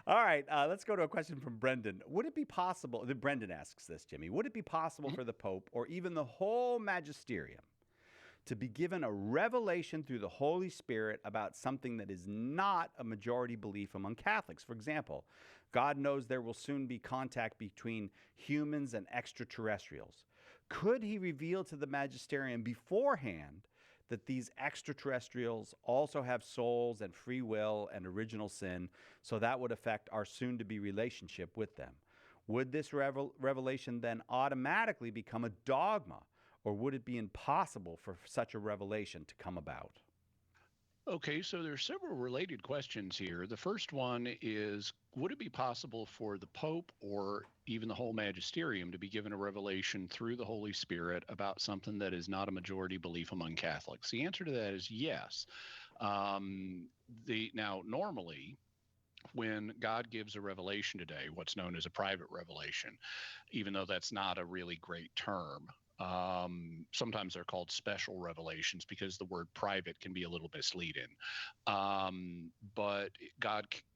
All right, let's go to a question from Brendan. Would it be possible, Brendan asks this, Jimmy, would it be possible Mhm. for the Pope or even the whole Magisterium to be given a revelation through the Holy Spirit about something that is not a majority belief among Catholics? For example, God knows there will soon be contact between humans and extraterrestrials. Could he reveal to the Magisterium beforehand that these extraterrestrials also have souls and free will and original sin, so that would affect our soon to be relationship with them? Would this revelation then automatically become a dogma, or would it be impossible for such a revelation to come about? Okay, so there's several related questions here. The first one is, would it be possible for the Pope or even the whole magisterium to be given a revelation through the Holy Spirit about something that is not a majority belief among Catholics? The answer to that is yes. Now normally, when God gives a revelation today, what's known as a private revelation, even though that's not a really great term. Sometimes they're called special revelations because the word private can be a little misleading. But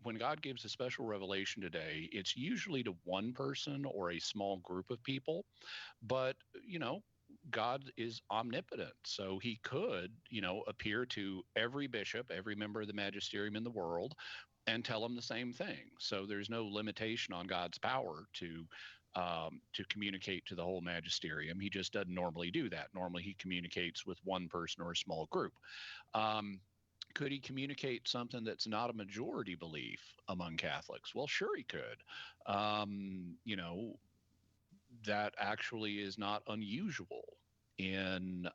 when God gives a special revelation today, it's usually to one person or a small group of people. But, God is omnipotent. So he could, appear to every bishop, every member of the magisterium in the world, and tell them the same thing. So there's no limitation on God's power to communicate to the whole magisterium. He just doesn't normally do that. Normally, he communicates with one person or a small group. Could he communicate something that's not a majority belief among Catholics? Well, sure he could. That actually is not unusual in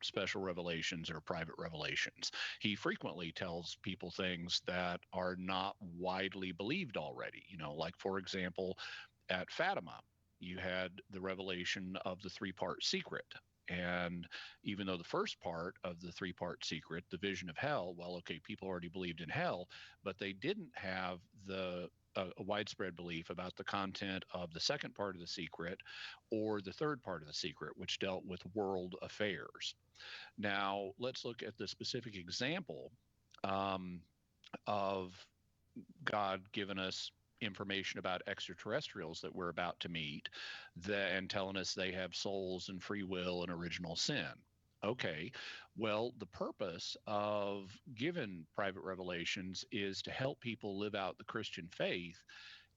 special revelations or private revelations. He frequently tells people things that are not widely believed already. Like for example, at Fatima, you had the revelation of the three-part secret. And even though the first part of the three-part secret, the vision of hell, well, okay, people already believed in hell, but they didn't have a widespread belief about the content of the second part of the secret or the third part of the secret, which dealt with world affairs. Now, let's look at the specific example um, of God giving us information about extraterrestrials that we're about to meet and telling us they have souls and free will and original sin. Okay, well, the purpose of given private revelations is to help people live out the Christian faith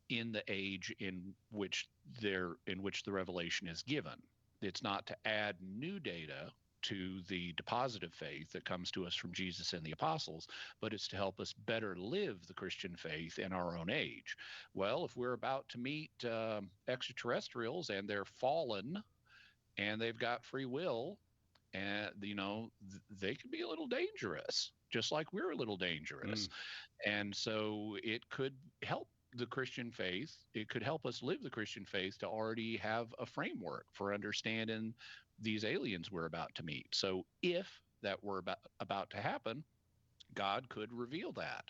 in the age in which the revelation is given. It's not to add new data to the deposit of faith that comes to us from Jesus and the apostles, but it's to help us better live the Christian faith in our own age. Well, if we're about to meet extraterrestrials and they're fallen and they've got free will, and they can be a little dangerous, just like we're a little dangerous. Mm. And so it could help the Christian faith. It could help us live the Christian faith to already have a framework for understanding these aliens we're about to meet. So if that were about to happen, God could reveal that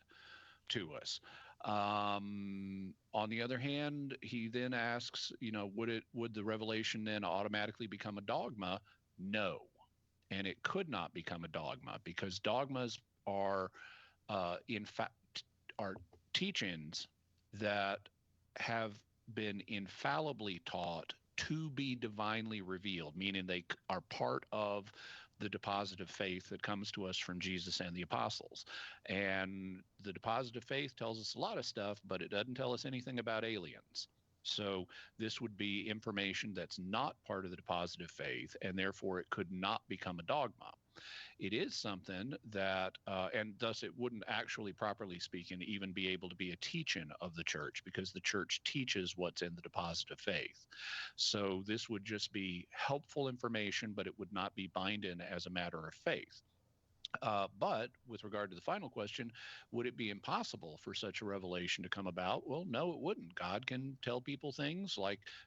to us. On the other hand, he then asks, would the revelation then automatically become a dogma? No, and it could not become a dogma because dogmas are, in fact, are teachings that have been infallibly taught to be divinely revealed, meaning they are part of the deposit of faith that comes to us from Jesus and the apostles. And the deposit of faith tells us a lot of stuff, but it doesn't tell us anything about aliens. So this would be information that's not part of the deposit of faith, and therefore it could not become a dogma. It is something that, and thus it wouldn't actually, properly speaking, even be able to be a teaching of the church because the church teaches what's in the deposit of faith. So this would just be helpful information, but it would not be binding as a matter of faith. But with regard to the final question, would it be impossible for such a revelation to come about? Well, no, it wouldn't. God can tell people things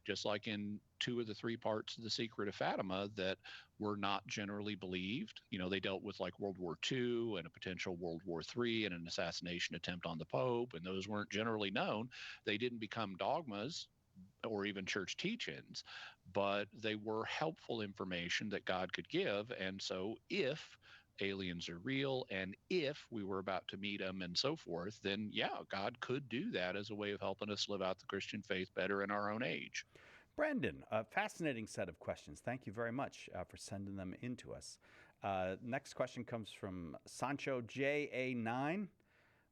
just like in two of the three parts of the Secret of Fatima that were not generally believed. They dealt with like World War II and a potential World War III and an assassination attempt on the Pope, and those weren't generally known. They didn't become dogmas or even church teachings, but they were helpful information that God could give. And so if aliens are real, and if we were about to meet them and so forth, then yeah, God could do that as a way of helping us live out the Christian faith better in our own age. Brandon, a fascinating set of questions. Thank you very much for sending them in to us. Next question comes from Sancho JA9.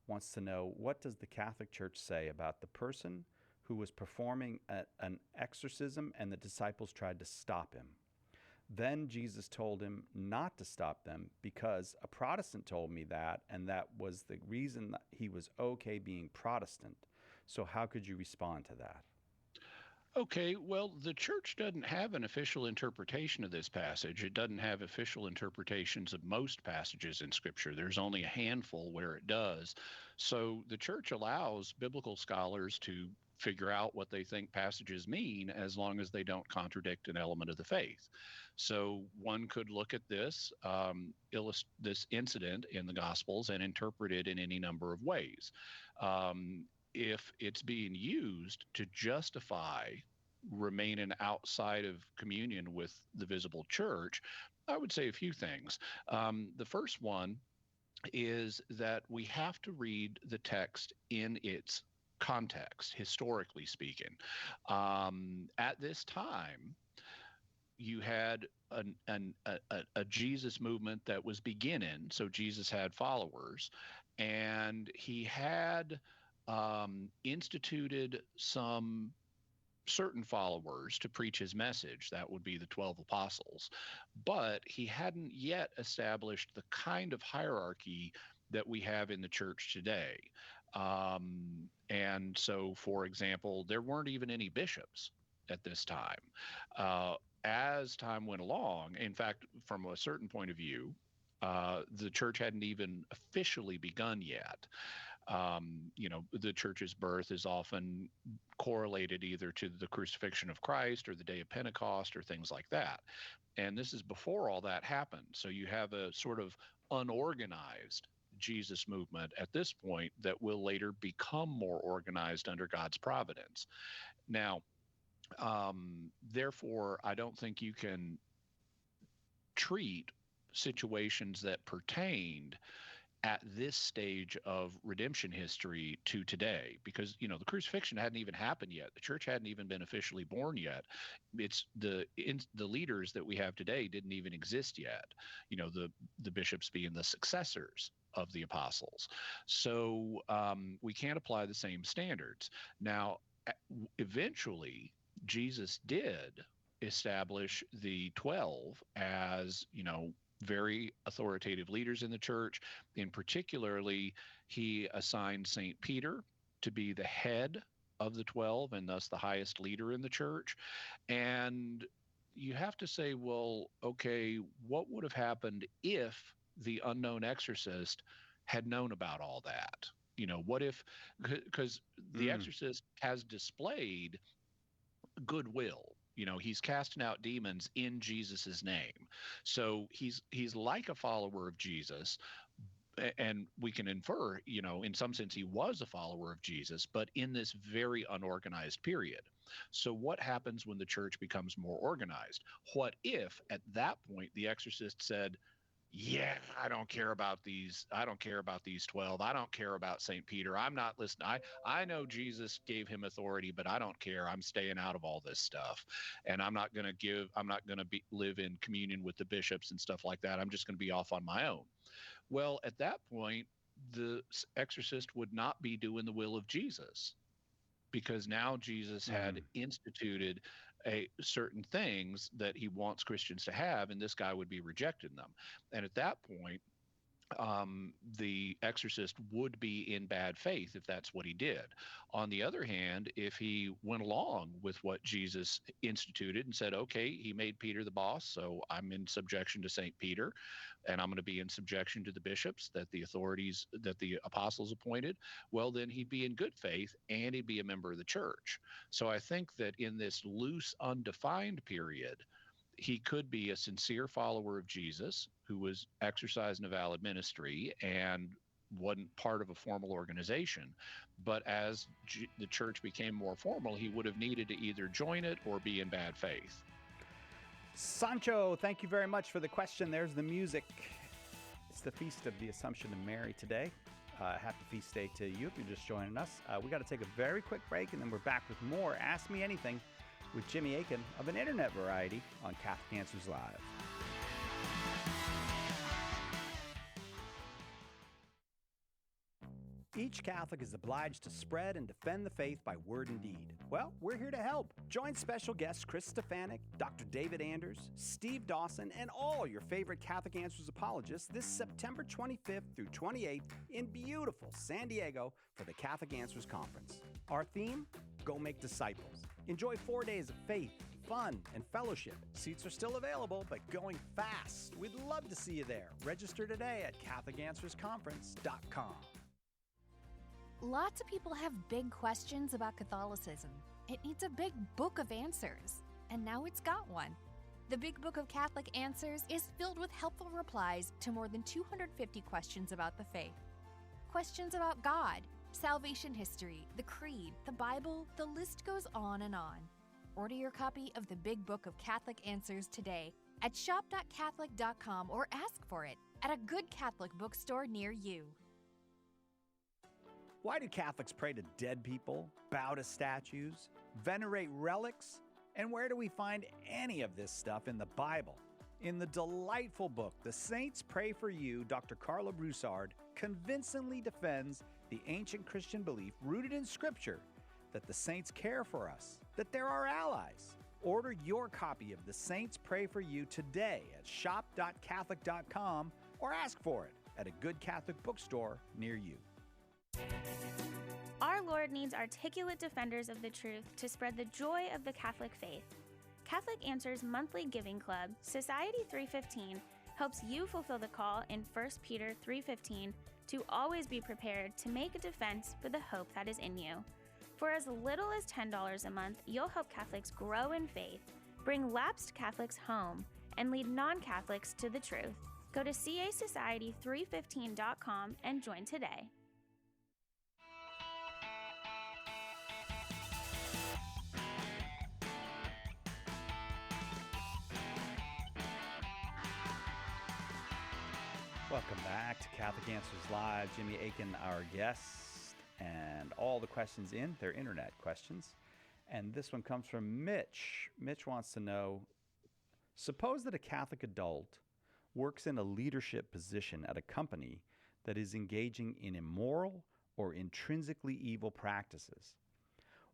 Wants to know, what does the Catholic Church say about the person who was performing an exorcism and the disciples tried to stop him? Then Jesus told him not to stop them because a Protestant told me that, and that was the reason that he was okay being Protestant. So how could you respond to that? Okay, well, the church doesn't have an official interpretation of this passage. It doesn't have official interpretations of most passages in Scripture. There's only a handful where it does. So the church allows biblical scholars to figure out what they think passages mean as long as they don't contradict an element of the faith. So one could look at this this incident in the Gospels and interpret it in any number of ways. If it's being used to justify remaining outside of communion with the visible church, I would say a few things. The first one is that we have to read the text in its context, historically speaking. At this time, you had a Jesus movement that was beginning. So Jesus had followers, and he had instituted some certain followers to preach his message. That would be the 12 apostles. But he hadn't yet established the kind of hierarchy that we have in the church today. And so, for example, there weren't even any bishops at this time. As time went along, in fact, from a certain point of view, the church hadn't even officially begun yet. The church's birth is often correlated either to the crucifixion of Christ or the day of Pentecost or things like that. And this is before all that happened. So you have a sort of unorganized Jesus movement at this point that will later become more organized under God's providence. Now, therefore, I don't think you can treat situations that pertained at this stage of redemption history to today, because the crucifixion hadn't even happened yet. The church hadn't even been officially born yet. It's the leaders that we have today didn't even exist yet. The bishops being the successors of the apostles. So we can't apply the same standards. Now, eventually, Jesus did establish the 12 as very authoritative leaders in the church. In particularly, he assigned St. Peter to be the head of the 12 and thus the highest leader in the church. And you have to say, well, okay, what would have happened if the unknown exorcist had known about all that? What if, because the exorcist has displayed goodwill. He's casting out demons in Jesus's name. So he's like a follower of Jesus, and we can infer, in some sense he was a follower of Jesus, but in this very unorganized period. So what happens when the church becomes more organized? What if at that point the exorcist said, yeah, I don't care about these 12. I don't care about St. Peter. I'm not listening. I know Jesus gave him authority, but I don't care. I'm staying out of all this stuff. And I'm not going to live in communion with the bishops and stuff like that. I'm just going to be off on my own. Well, at that point, the exorcist would not be doing the will of Jesus, because now Jesus had instituted certain things that he wants Christians to have, and this guy would be rejecting them. And at that point, the exorcist would be in bad faith if that's what he did. On the other hand, if he went along with what Jesus instituted and said, okay, he made Peter the boss, so I'm in subjection to St. Peter, and I'm going to be in subjection to the bishops that the apostles appointed, well, then he'd be in good faith and he'd be a member of the church. So I think that in this loose, undefined period, he could be a sincere follower of Jesus who was exercising a valid ministry and wasn't part of a formal organization. But as the church became more formal, he would have needed to either join it or be in bad faith. Sancho, thank you very much for the question. There's the music. It's the Feast of the Assumption of Mary today. Happy feast day to you if you're just joining us. We got to take a very quick break, and then we're back with more Ask Me Anything with Jimmy Akin of an internet variety on Catholic Answers Live. Each Catholic is obliged to spread and defend the faith by word and deed. Well, we're here to help. Join special guests Chris Stefanik, Dr. David Anders, Steve Dawson, and all your favorite Catholic Answers apologists this September 25th through 28th in beautiful San Diego for the Catholic Answers Conference. Our theme? Go make disciples. Enjoy 4 days of faith, fun, and fellowship. Seats are still available, but going fast. We'd love to see you there. Register today at CatholicAnswersConference.com. Lots of people have big questions about Catholicism. It needs a big book of answers, and now it's got one. The Big Book of Catholic Answers is filled with helpful replies to more than 250 questions about the faith. Questions about God, salvation history, the Creed, the Bible, the list goes on and on. Order your copy of the Big Book of Catholic Answers today at shop.catholic.com or ask for it at a good Catholic bookstore near you. Why do Catholics pray to dead people, bow to statues, venerate relics? And where do we find any of this stuff in the Bible? In the delightful book, The Saints Pray for You, Dr. Carla Broussard convincingly defends the ancient Christian belief rooted in Scripture that the saints care for us, that they're our allies. Order your copy of The Saints Pray for You today at shop.catholic.com or ask for it at a good Catholic bookstore near you. Our Lord needs articulate defenders of the truth to spread the joy of the Catholic faith. Catholic Answers Monthly Giving Club, Society 315, helps you fulfill the call in 1 Peter 3:15 to always be prepared to make a defense for the hope that is in you. For as little as $10 a month, you'll help Catholics grow in faith, bring lapsed Catholics home, and lead non-Catholics to the truth. Go to casociety315.com and join today. Welcome back to Catholic Answers Live. Jimmy Akin, our guest, and all the questions in, they're internet questions. And this one comes from Mitch. Mitch wants to know, suppose that a Catholic adult works in a leadership position at a company that is engaging in immoral or intrinsically evil practices.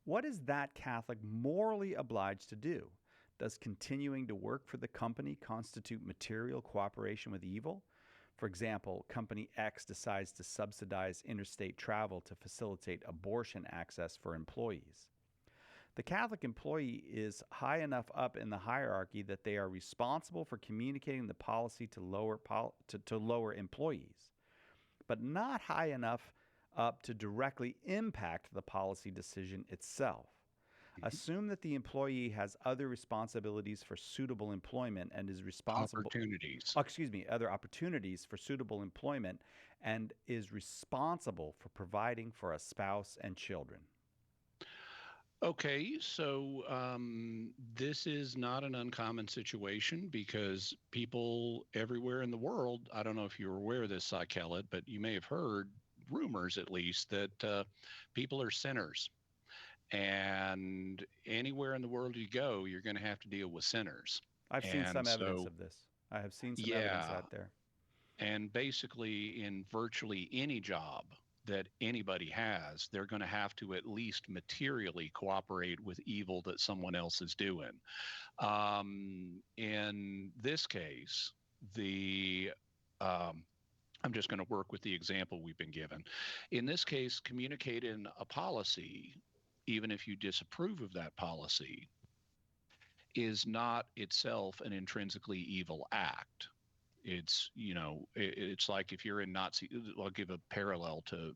What is that Catholic morally obliged to do? Does continuing to work for the company constitute material cooperation with evil? For example, Company X decides to subsidize interstate travel to facilitate abortion access for employees. The Catholic employee is high enough up in the hierarchy that they are responsible for communicating the policy to lower employees, but not high enough up to directly impact the policy decision itself. Assume that the employee has other responsibilities for suitable employment and is responsible other opportunities for suitable employment and is responsible for providing for a spouse and children. Okay, so this is not an uncommon situation because people everywhere in the world, I don't know if you're aware of this, Psychelet, but you may have heard rumors at least that people are sinners. And anywhere in the world you go, you're going to have to deal with sinners. I've seen some evidence of this. I have seen some evidence out there. And basically, in virtually any job that anybody has, they're going to have to at least materially cooperate with evil that someone else is doing. In this case, I'm just going to work with the example we've been given. In this case, communicating a policy, even if you disapprove of that policy, is not itself an intrinsically evil act. It's, it's like if you're in Nazi, I'll give a parallel to,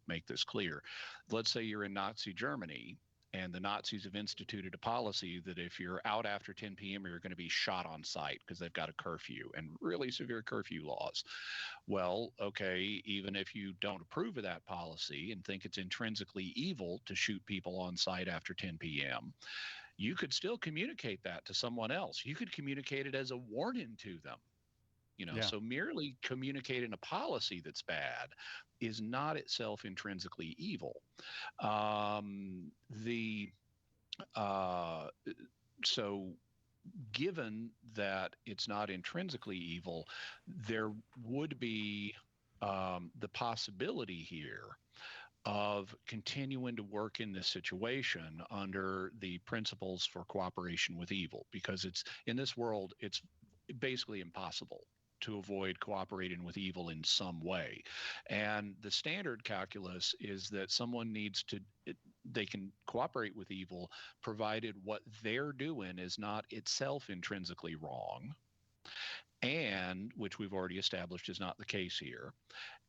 make this clear. Let's say you're in Nazi Germany and the Nazis have instituted a policy that if you're out after 10 p.m., you're going to be shot on sight because they've got a curfew and really severe curfew laws. Well, okay, even if you don't approve of that policy and think it's intrinsically evil to shoot people on sight after 10 p.m., you could still communicate that to someone else. You could communicate it as a warning to them. Yeah. So merely communicating a policy that's bad is not itself intrinsically evil. The so given that it's not intrinsically evil, there would be the possibility here of continuing to work in this situation under the principles for cooperation with evil, because it's in this world, it's basically impossible to avoid cooperating with evil in some way. And the standard calculus is that someone needs to, they can cooperate with evil provided what they're doing is not itself intrinsically wrong, and which we've already established is not the case here.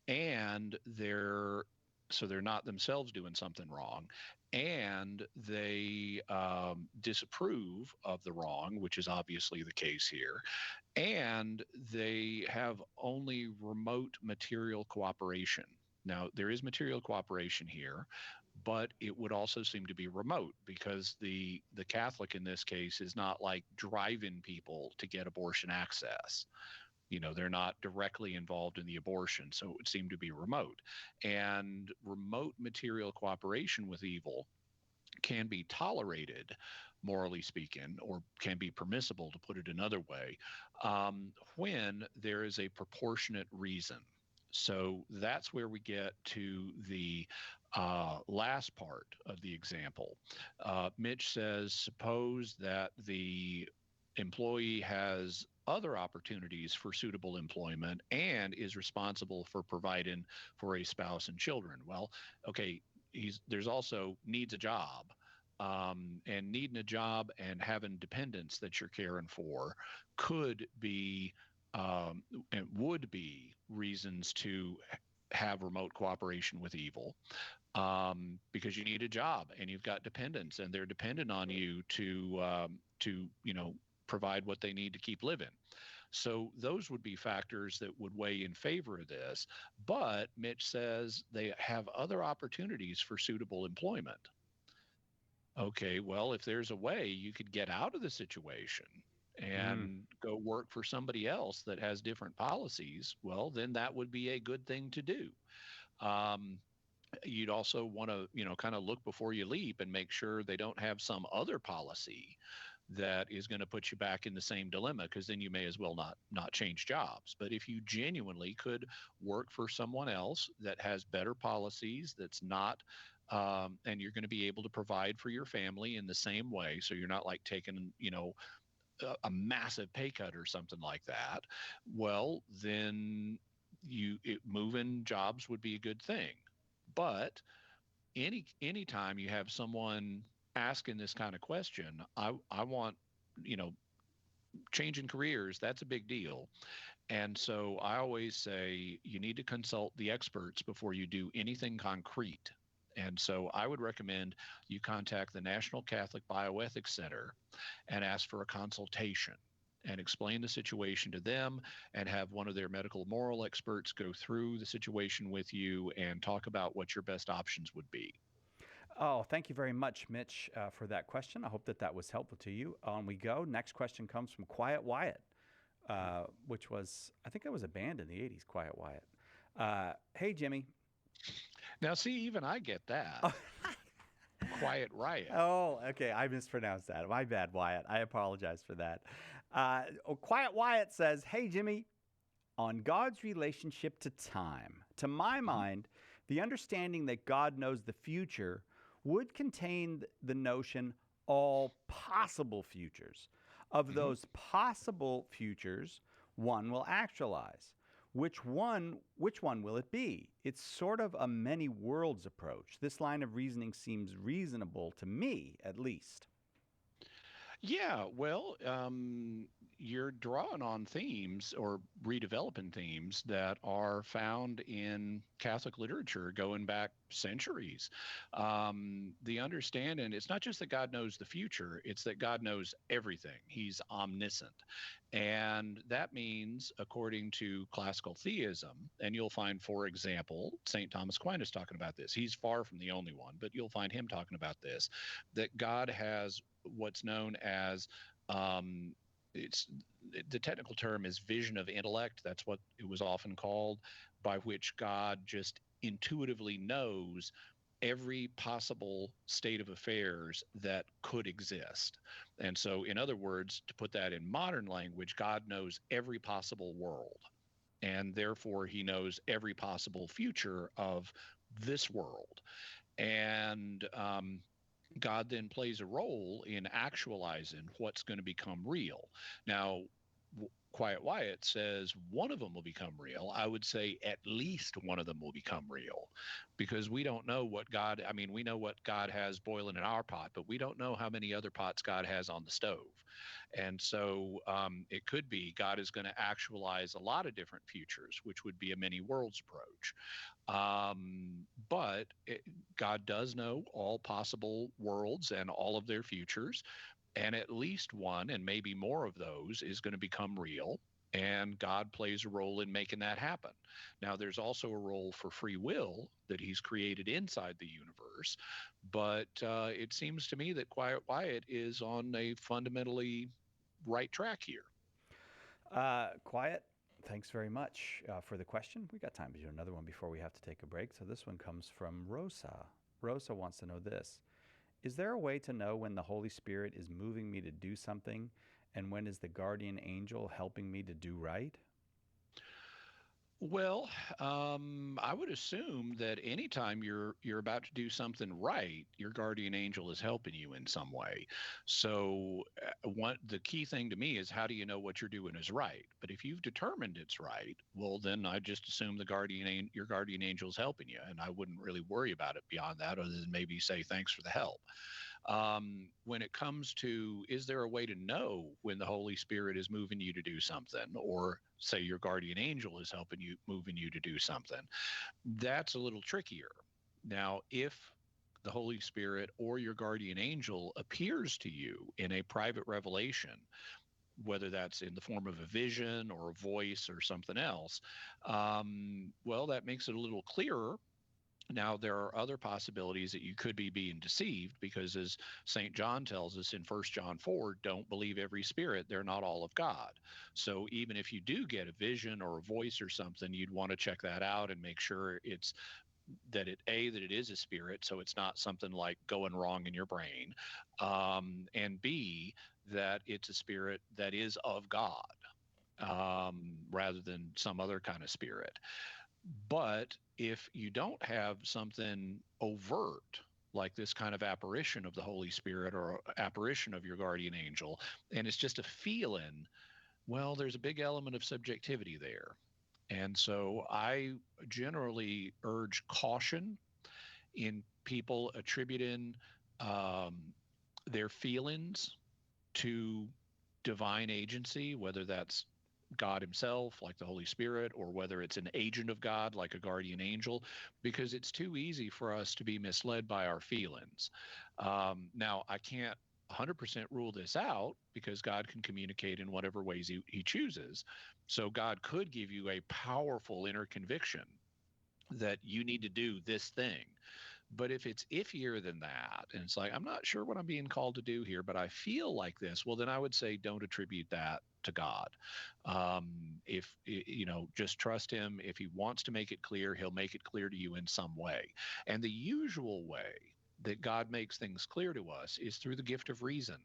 And they're not themselves doing something wrong, and they disapprove of the wrong, which is obviously the case here, and they have only remote material cooperation. Now, there is material cooperation here, but it would also seem to be remote, because the Catholic in this case is not like driving people to get abortion access. They're not directly involved in the abortion, so it would seem to be remote. And remote material cooperation with evil can be tolerated, morally speaking, or can be permissible, to put it another way, when there is a proportionate reason. So that's where we get to the last part of the example. Mitch says, suppose that the employee has other opportunities for suitable employment and is responsible for providing for a spouse and children. Well, okay, there's also needs a job, and needing a job and having dependents that you're caring for could be and would be reasons to have remote cooperation with evil, because you need a job and you've got dependents and they're dependent on you to provide what they need to keep living. So those would be factors that would weigh in favor of this. But Mitch says they have other opportunities for suitable employment. Okay, well, if there's a way you could get out of the situation and go work for somebody else that has different policies, well, then that would be a good thing to do. You'd also want to, kind of look before you leap and make sure they don't have some other policy that is going to put you back in the same dilemma, because then you may as well not change jobs. But if you genuinely could work for someone else that has better policies, that's not and you're going to be able to provide for your family in the same way, so you're not like taking a massive pay cut or something like that, well, then moving jobs would be a good thing. But any time you have someone asking this kind of question, I want, changing careers, that's a big deal. And so I always say you need to consult the experts before you do anything concrete. And so I would recommend you contact the National Catholic Bioethics Center and ask for a consultation and explain the situation to them, and have one of their medical moral experts go through the situation with you and talk about what your best options would be. Oh, thank you very much, Mitch, for that question. I hope that was helpful to you. On we go. Next question comes from Quiet Wyatt, which was, I think it was a band in the 80s, Quiet Wyatt. Hey, Jimmy. Now, see, even I get that. Quiet Riot. Oh, okay. I mispronounced that. My bad, Wyatt. I apologize for that. Quiet Wyatt says, hey, Jimmy, on God's relationship to time, to my mind, the understanding that God knows the future would contain the notion all possible futures. Of those possible futures, one will actualize. Which one will it be? It's sort of a many worlds approach. This line of reasoning seems reasonable to me, at least. Yeah, well, you're drawing on themes or redeveloping themes that are found in Catholic literature going back centuries. The understanding, it's not just that God knows the future, it's that God knows everything. He's omniscient. And that means, according to classical theism, and you'll find, for example, St. Thomas Aquinas talking about this. He's far from the only one, but you'll find him talking about this, that God has what's known as the technical term is vision of intellect. That's what it was often called, by which God just intuitively knows every possible state of affairs that could exist. And so, in other words, to put that in modern language, God knows every possible world. And therefore, he knows every possible future of this world. And God then plays a role in actualizing what's going to become real. Now, Quiet Wyatt says one of them will become real. I would say at least one of them will become real, because we don't know what God, I mean, we know what God has boiling in our pot, but we don't know how many other pots God has on the stove. And so it could be God is going to actualize a lot of different futures, which would be a many worlds approach. But God does know all possible worlds and all of their futures. And at least one, and maybe more of those, is going to become real. And God plays a role in making that happen. Now, there's also a role for free will that he's created inside the universe. But it seems to me that Quiet Wyatt is on a fundamentally right track here. Quiet, thanks very much for the question. We got time to do another one before we have to take a break. So this one comes from Rosa. Rosa wants to know this. Is there a way to know when the Holy Spirit is moving me to do something, and when is the guardian angel helping me to do right? Well, I would assume that anytime you're about to do something right, your guardian angel is helping you in some way. So, the key thing to me is, how do you know what you're doing is right? But if you've determined it's right, well, then I just assume your guardian angel is helping you, and I wouldn't really worry about it beyond that, other than maybe say thanks for the help. When it comes to, is there a way to know when the Holy Spirit is moving you to do something, or say your guardian angel is moving you to do something? That's a little trickier. Now, if the Holy Spirit or your guardian angel appears to you in a private revelation, whether that's in the form of a vision or a voice or something else, well, that makes it a little clearer. Now, there are other possibilities that you could be being deceived, because as St. John tells us in 1 John 4, don't believe every spirit. They're not all of God. So even if you do get a vision or a voice or something, you'd want to check that out and make sure that it is a spirit, so it's not something like going wrong in your brain, and B, that it's a spirit that is of God, rather than some other kind of spirit. But if you don't have something overt, like this kind of apparition of the Holy Spirit or apparition of your guardian angel, and it's just a feeling, well, there's a big element of subjectivity there. And so I generally urge caution in people attributing their feelings to divine agency, whether that's God himself, like the Holy Spirit, or whether it's an agent of God, like a guardian angel, because it's too easy for us to be misled by our feelings. Now, I can't 100% rule this out, because God can communicate in whatever ways he chooses. So God could give you a powerful inner conviction that you need to do this thing. But if it's iffier than that, and it's like, I'm not sure what I'm being called to do here, but I feel like this, well, then I would say don't attribute that to God. Just trust him. If he wants to make it clear, he'll make it clear to you in some way. And the usual way that God makes things clear to us is through the gift of reason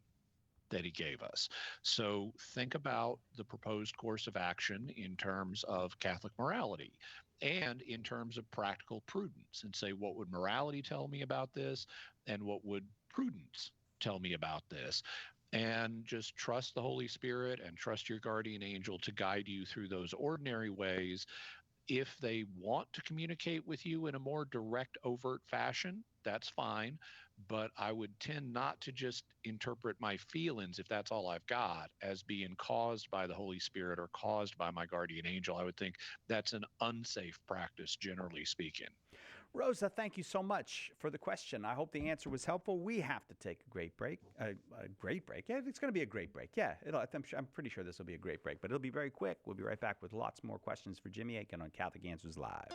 that he gave us. So think about the proposed course of action in terms of Catholic morality and in terms of practical prudence, and say, what would morality tell me about this, and what would prudence tell me about this? And just trust the Holy Spirit and trust your guardian angel to guide you through those ordinary ways. If they want to communicate with you in a more direct, overt fashion, that's fine. But I would tend not to just interpret my feelings, if that's all I've got, as being caused by the Holy Spirit or caused by my guardian angel. I would think that's an unsafe practice, generally speaking. Rosa, thank you so much for the question. I hope the answer was helpful. We have to take a great break. A great break. Yeah, it's going to be a great break. Yeah, I'm pretty sure this will be a great break, but it'll be very quick. We'll be right back with lots more questions for Jimmy Akin on Catholic Answers Live.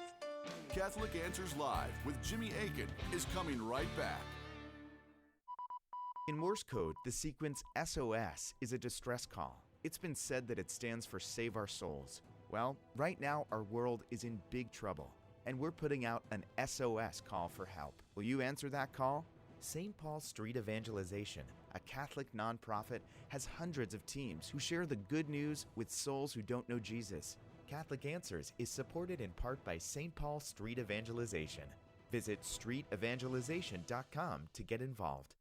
Catholic Answers Live with Jimmy Akin is coming right back. In Morse code, the sequence SOS is a distress call. It's been said that it stands for Save Our Souls. Well, right now our world is in big trouble, and we're putting out an SOS call for help. Will you answer that call? St. Paul Street Evangelization, a Catholic nonprofit, has hundreds of teams who share the good news with souls who don't know Jesus. Catholic Answers is supported in part by St. Paul Street Evangelization. Visit streetevangelization.com to get involved.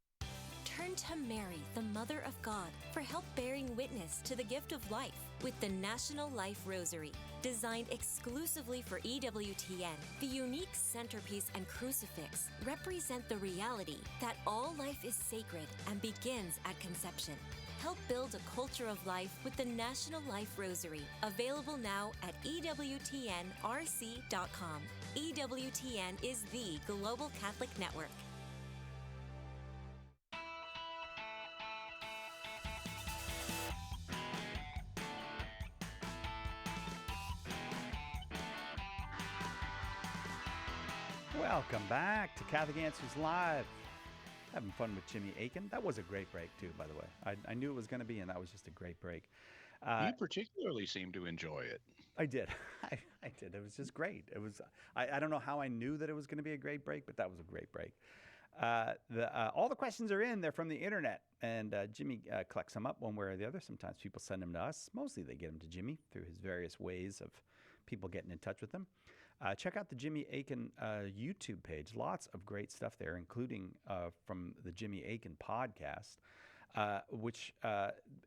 Turn to Mary, the Mother of God, for help bearing witness to the gift of life with the National Life Rosary. Designed exclusively for EWTN, the unique centerpiece and crucifix represent the reality that all life is sacred and begins at conception. Help build a culture of life with the National Life Rosary, available now at EWTNRC.com. EWTN is the global Catholic network. Welcome back to Catholic Answers Live. Having fun with Jimmy Akin. That was a great break, too, by the way. I knew it was going to be, and that was just a great break. You particularly seem to enjoy it. I did. I did. It was just great. It was. I don't know how I knew that it was going to be a great break, but that was a great break. All the questions are in. They're from the internet, and Jimmy collects them up one way or the other. Sometimes people send them to us. Mostly they get them to Jimmy through his various ways of people getting in touch with him. Check out the Jimmy Akin YouTube page. Lots of great stuff there, including from the Jimmy Akin podcast, which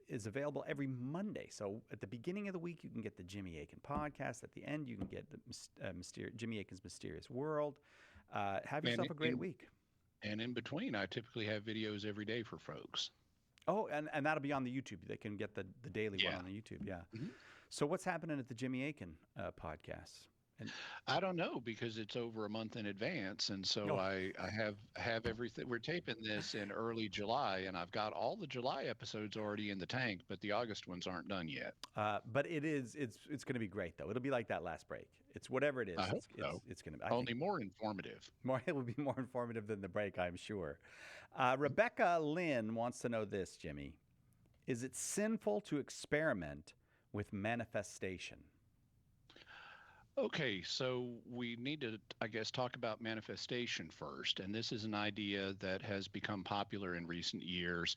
is available every Monday. So at the beginning of the week, you can get the Jimmy Akin podcast. At the end, you can get the Jimmy Akin's Mysterious World. Have yourself a great week. And in between, I typically have videos every day for folks. Oh, and that'll be on the YouTube. They can get the daily one on the YouTube, yeah. Mm-hmm. So what's happening at the Jimmy Akin podcast? I don't know, because it's over a month in advance, and so I have everything. We're taping this in early July, and I've got all the July episodes already in the tank, but the August ones aren't done yet. But it's going to be great, though. It'll be like that last break. It's whatever it is. It's going to be only more informative. It will be more informative than the break, I'm sure. Rebecca Lynn wants to know this, Jimmy: is it sinful to experiment with manifestation? Okay, so we need to, I guess, talk about manifestation first. And this is an idea that has become popular in recent years.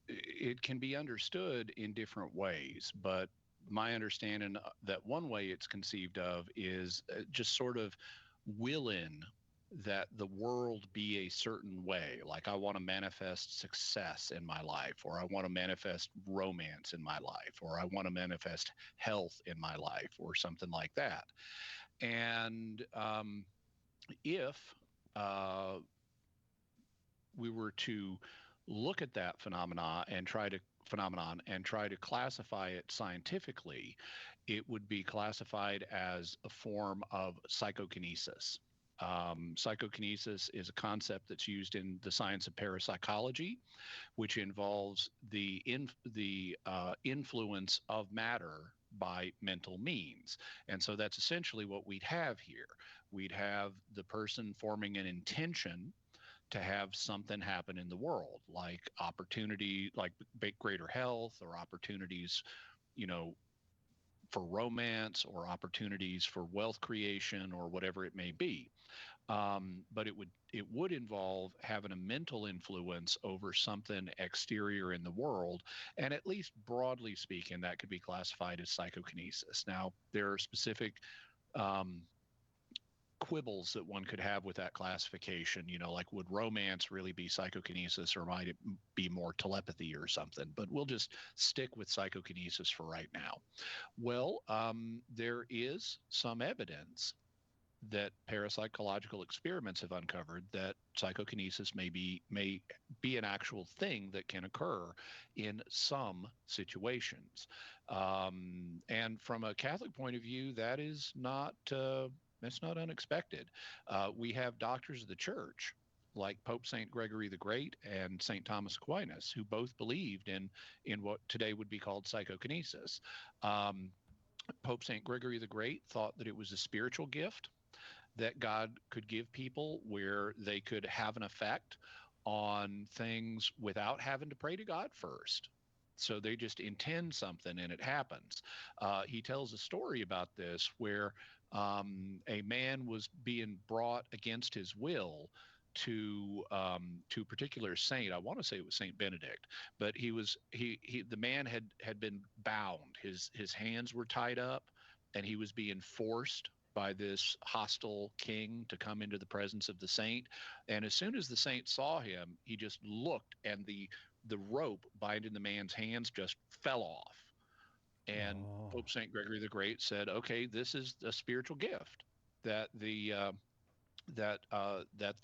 It can be understood in different ways, but my understanding that one way it's conceived of is just sort of willing that the world be a certain way. Like, I want to manifest success in my life, or I want to manifest romance in my life, or I want to manifest health in my life, or something like that. And if we were to look at that phenomenon and try to classify it scientifically, it would be classified as a form of psychokinesis. Psychokinesis is a concept that's used in the science of parapsychology, which involves the influence of matter by mental means. And so that's essentially what we'd have here. We'd have the person forming an intention to have something happen in the world, like opportunity, like greater health, or opportunities, for romance, or opportunities for wealth creation, or whatever it may be. But it would involve having a mental influence over something exterior in the world, and at least broadly speaking, that could be classified as psychokinesis. Now, there are specific quibbles that one could have with that classification, like, would romance really be psychokinesis, or might it be more telepathy or something? But we'll just stick with psychokinesis for right now. Well, there is some evidence that parapsychological experiments have uncovered that psychokinesis may be an actual thing that can occur in some situations. And from a Catholic point of view, that is not that's not unexpected. We have doctors of the church, like Pope St. Gregory the Great and St. Thomas Aquinas, who both believed in what today would be called psychokinesis. Pope St. Gregory the Great thought that it was a spiritual gift that God could give people, where they could have an effect on things without having to pray to God first. So they just intend something and it happens. He tells a story about this where a man was being brought against his will to a particular saint. I want to say it was Saint Benedict, but the man had been bound. His hands were tied up, and he was being forced by this hostile king to come into the presence of the saint. And as soon as the saint saw him, he just looked, and the rope binding the man's hands just fell off. And Pope St. Gregory the Great said, okay, this is a spiritual gift that the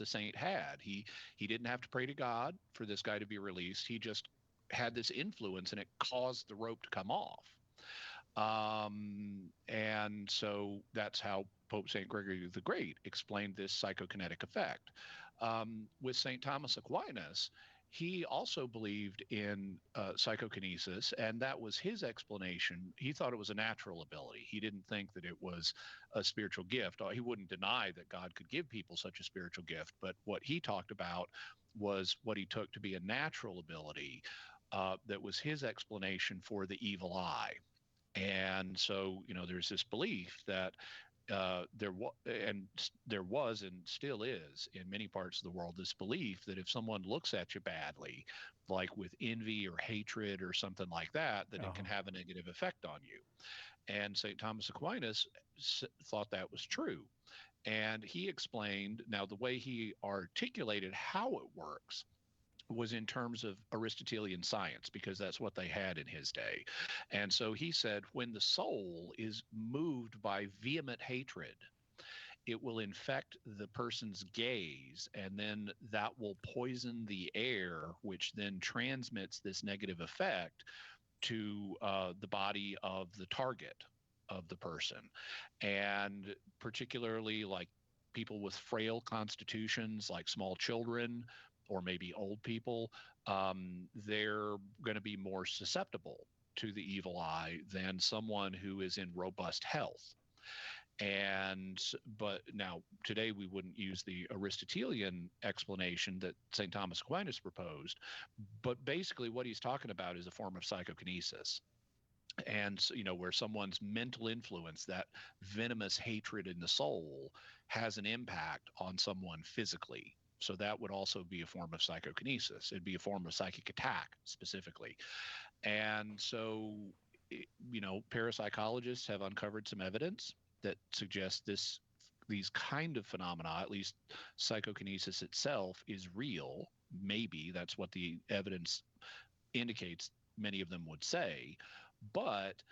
saint had. He didn't have to pray to God for this guy to be released. He just had this influence, and it caused the rope to come off. And so that's how Pope St. Gregory the Great explained this psychokinetic effect. With St. Thomas Aquinas, he also believed in psychokinesis, and that was his explanation. He thought it was a natural ability. He didn't think that it was a spiritual gift. He wouldn't deny that God could give people such a spiritual gift, but what he talked about was what he took to be a natural ability. That was his explanation for the evil eye. And so, there's this belief that there was and still is in many parts of the world, this belief that if someone looks at you badly, like with envy or hatred or something like that, that it can have a negative effect on you. And St. Thomas Aquinas thought that was true. And he explained, now the way he articulated how it works was in terms of Aristotelian science, because that's what they had in his day. And so he said, when the soul is moved by vehement hatred, it will infect the person's gaze, and then that will poison the air, which then transmits this negative effect to the body of the target of the person. And particularly like people with frail constitutions, like small children, or maybe old people, they're going to be more susceptible to the evil eye than someone who is in robust health. But now today we wouldn't use the Aristotelian explanation that St. Thomas Aquinas proposed, but basically what he's talking about is a form of psychokinesis. And so, where someone's mental influence, that venomous hatred in the soul, has an impact on someone physically. So that would also be a form of psychokinesis. It'd be a form of psychic attack specifically. And so, parapsychologists have uncovered some evidence that suggests these kind of phenomena, at least psychokinesis itself, is real. Maybe that's what the evidence indicates. Many of them would say, but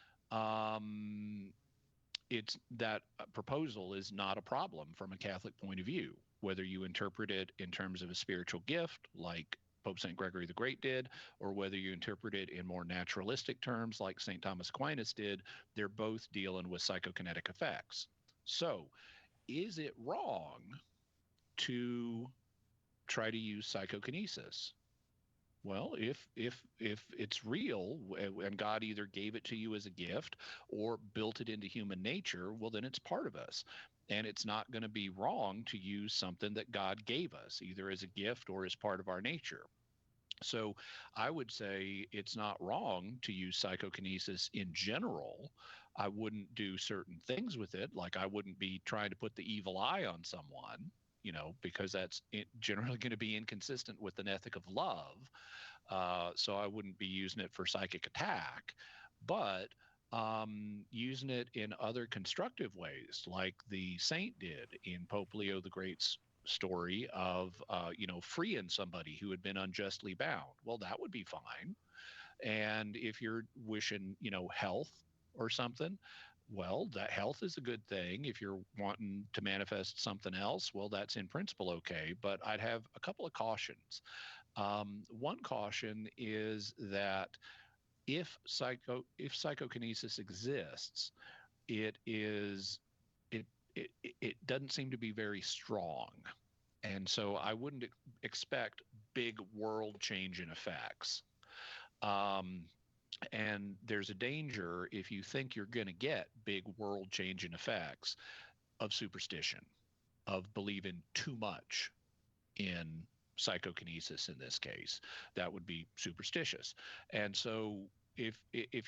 it's that proposal is not a problem from a Catholic point of view. Whether you interpret it in terms of a spiritual gift, like Pope St. Gregory the Great did, or whether you interpret it in more naturalistic terms, like St. Thomas Aquinas did, they're both dealing with psychokinetic effects. So, is it wrong to try to use psychokinesis? Well, if it's real and God either gave it to you as a gift or built it into human nature, well, then it's part of us. And it's not going to be wrong to use something that God gave us, either as a gift or as part of our nature. So I would say it's not wrong to use psychokinesis in general. I wouldn't do certain things with it. Like I wouldn't be trying to put the evil eye on someone, because that's generally going to be inconsistent with an ethic of love. So I wouldn't be using it for psychic attack, but using it in other constructive ways, like the saint did in Pope Leo the Great's story of, freeing somebody who had been unjustly bound. Well, that would be fine. And if you're wishing, health or something, well, that health is a good thing. If you're wanting to manifest something else, well, that's in principle okay. But I'd have a couple of cautions. One caution is that if psychokinesis exists, it doesn't seem to be very strong. And so I wouldn't expect big world changing effects. And there's a danger if you think you're going to get big world changing effects of superstition, of believing too much in psychokinesis in this case. That would be superstitious. And so if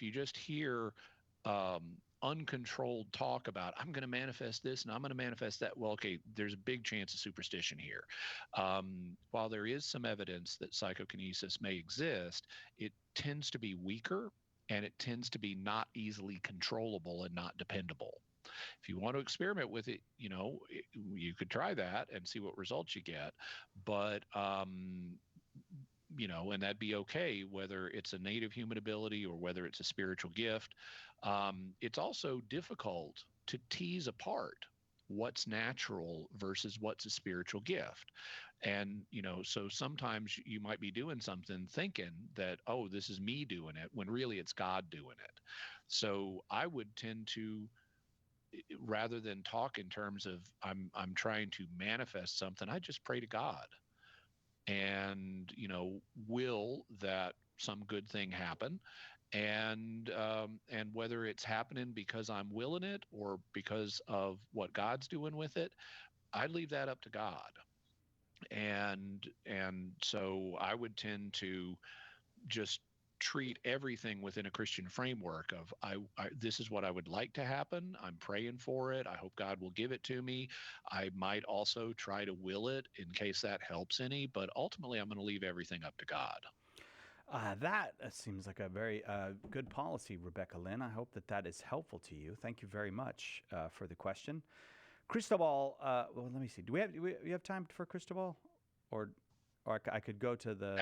you just hear uncontrolled talk about, I'm going to manifest this and I'm going to manifest that, well, okay, there's a big chance of superstition here. While there is some evidence that psychokinesis may exist, it tends to be weaker, and it tends to be not easily controllable and not dependable. If you want to experiment with it, you could try that and see what results you get. But, and that'd be okay, whether it's a native human ability or whether it's a spiritual gift. It's also difficult to tease apart what's natural versus what's a spiritual gift. And, so sometimes you might be doing something thinking that, oh, this is me doing it, when really it's God doing it. So I would tend to, rather than talk in terms of I'm trying to manifest something, I just pray to God and, will that some good thing happen. And whether it's happening because I'm willing it or because of what God's doing with it, I leave that up to God. And so I would tend to just treat everything within a Christian framework of this is what I would like to happen. I'm praying for it. I hope God will give it to me. I might also try to will it in case that helps any, but ultimately I'm going to leave everything up to God. That seems like a very good policy, Rebecca Lynn. I hope that is helpful to you. Thank you very much for the question. Cristobal, well, let me see. Do we have time for Cristobal? Or I could go to the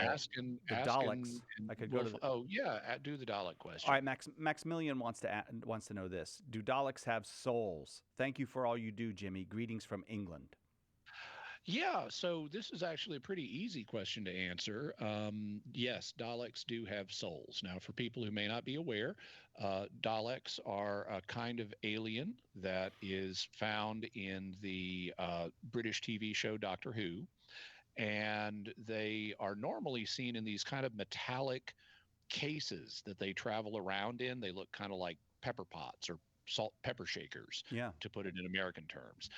Daleks. I could go to do the Dalek question. All right, Maximilian wants to know this. Do Daleks have souls? Thank you for all you do, Jimmy. Greetings from England. Yeah, so this is actually a pretty easy question to answer. Yes, Daleks do have souls. Now, for people who may not be aware, Daleks are a kind of alien that is found in the British TV show Doctor Who. And they are normally seen in these kind of metallic cases that they travel around in. They look kind of like pepper pots or salt pepper shakers, to put it in American terms.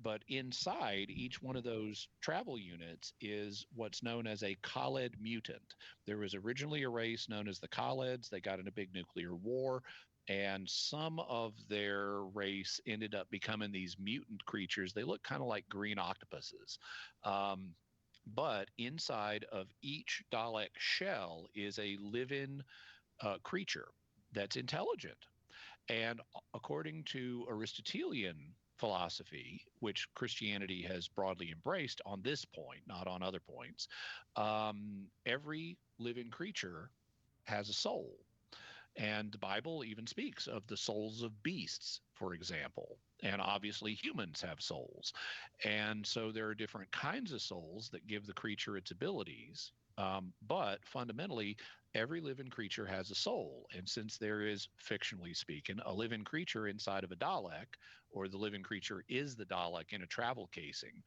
But inside each one of those travel units is what's known as a Goa'uld mutant. There was originally a race known as the Goa'ulds. They got in a big nuclear war, and some of their race ended up becoming these mutant creatures. They look kind of like green octopuses. But inside of each Dalek shell is a living creature that's intelligent. And according to Aristotelian philosophy, which Christianity has broadly embraced on this point, not on other points, every living creature has a soul. And the Bible even speaks of the souls of beasts, for example. And obviously humans have souls. And so there are different kinds of souls that give the creature its abilities. But fundamentally, every living creature has a soul. And since there is, fictionally speaking, a living creature inside of a Dalek, or the living creature is the Dalek in a travel casing,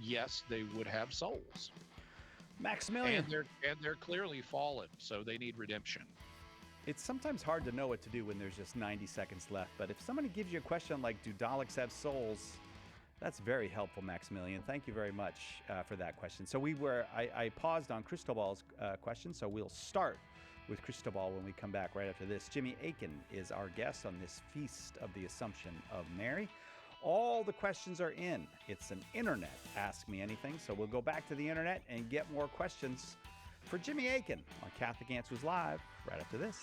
yes, they would have souls. Maximilian. And they're clearly fallen, so they need redemption. It's sometimes hard to know what to do when there's just 90 seconds left, but if somebody gives you a question like, do Daleks have souls? That's very helpful, Maximilian. Thank you very much for that question. So I paused on Cristobal's question, so we'll start with Cristobal when we come back right after this. Jimmy Akin is our guest on this Feast of the Assumption of Mary. All the questions are in. It's an internet Ask Me Anything, so we'll go back to the internet and get more questions for Jimmy Akin on Catholic Answers Live right after this.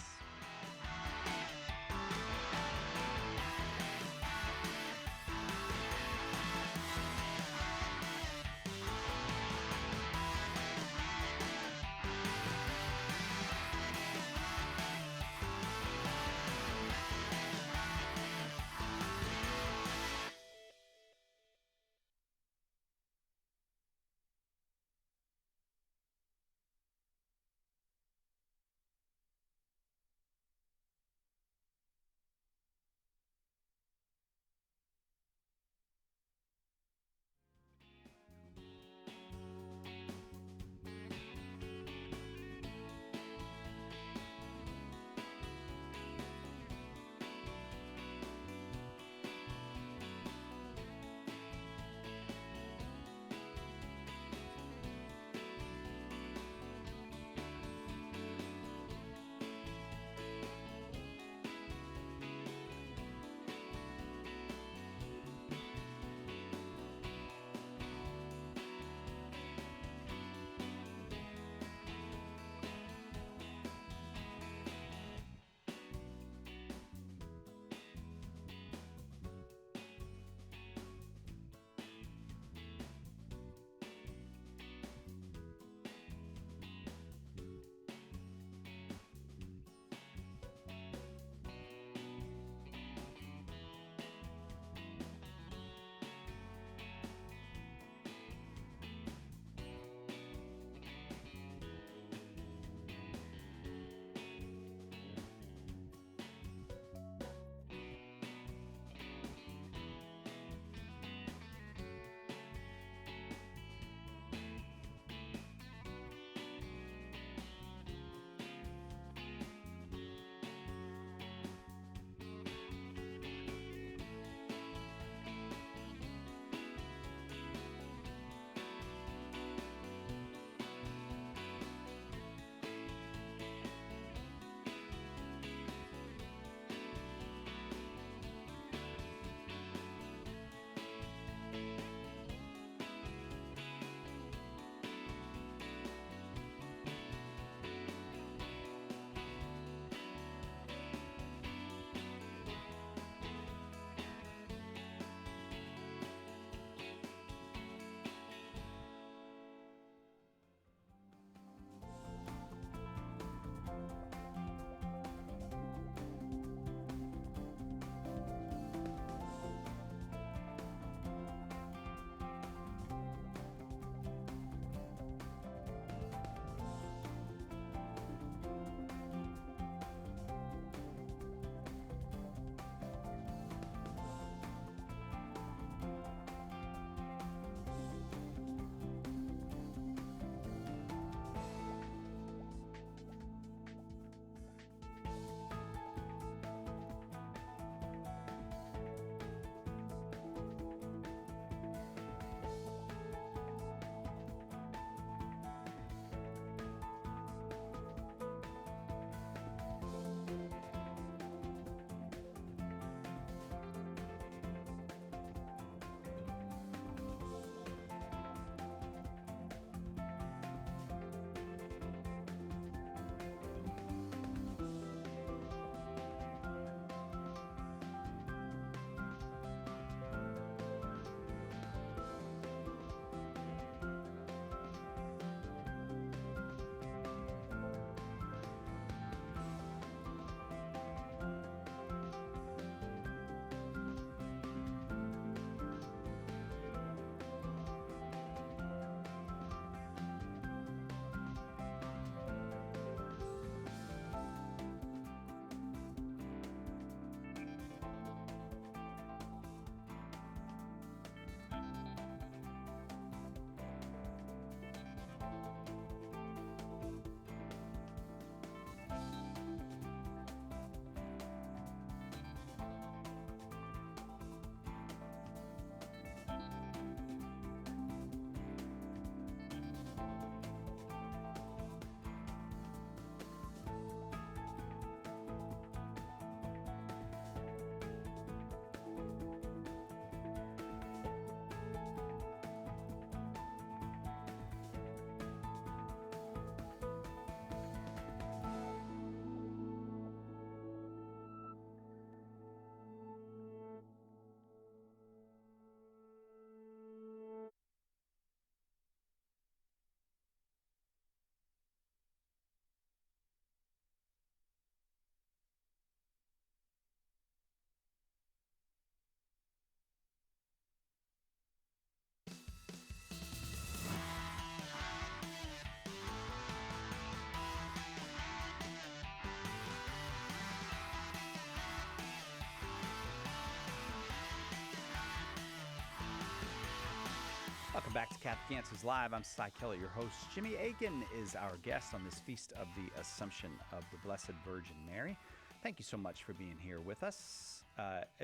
Back to Catholic Answers Live. I'm Cy Kellett, your host. Jimmy Akin is our guest on this Feast of the Assumption of the Blessed Virgin Mary. Thank you so much for being here with us.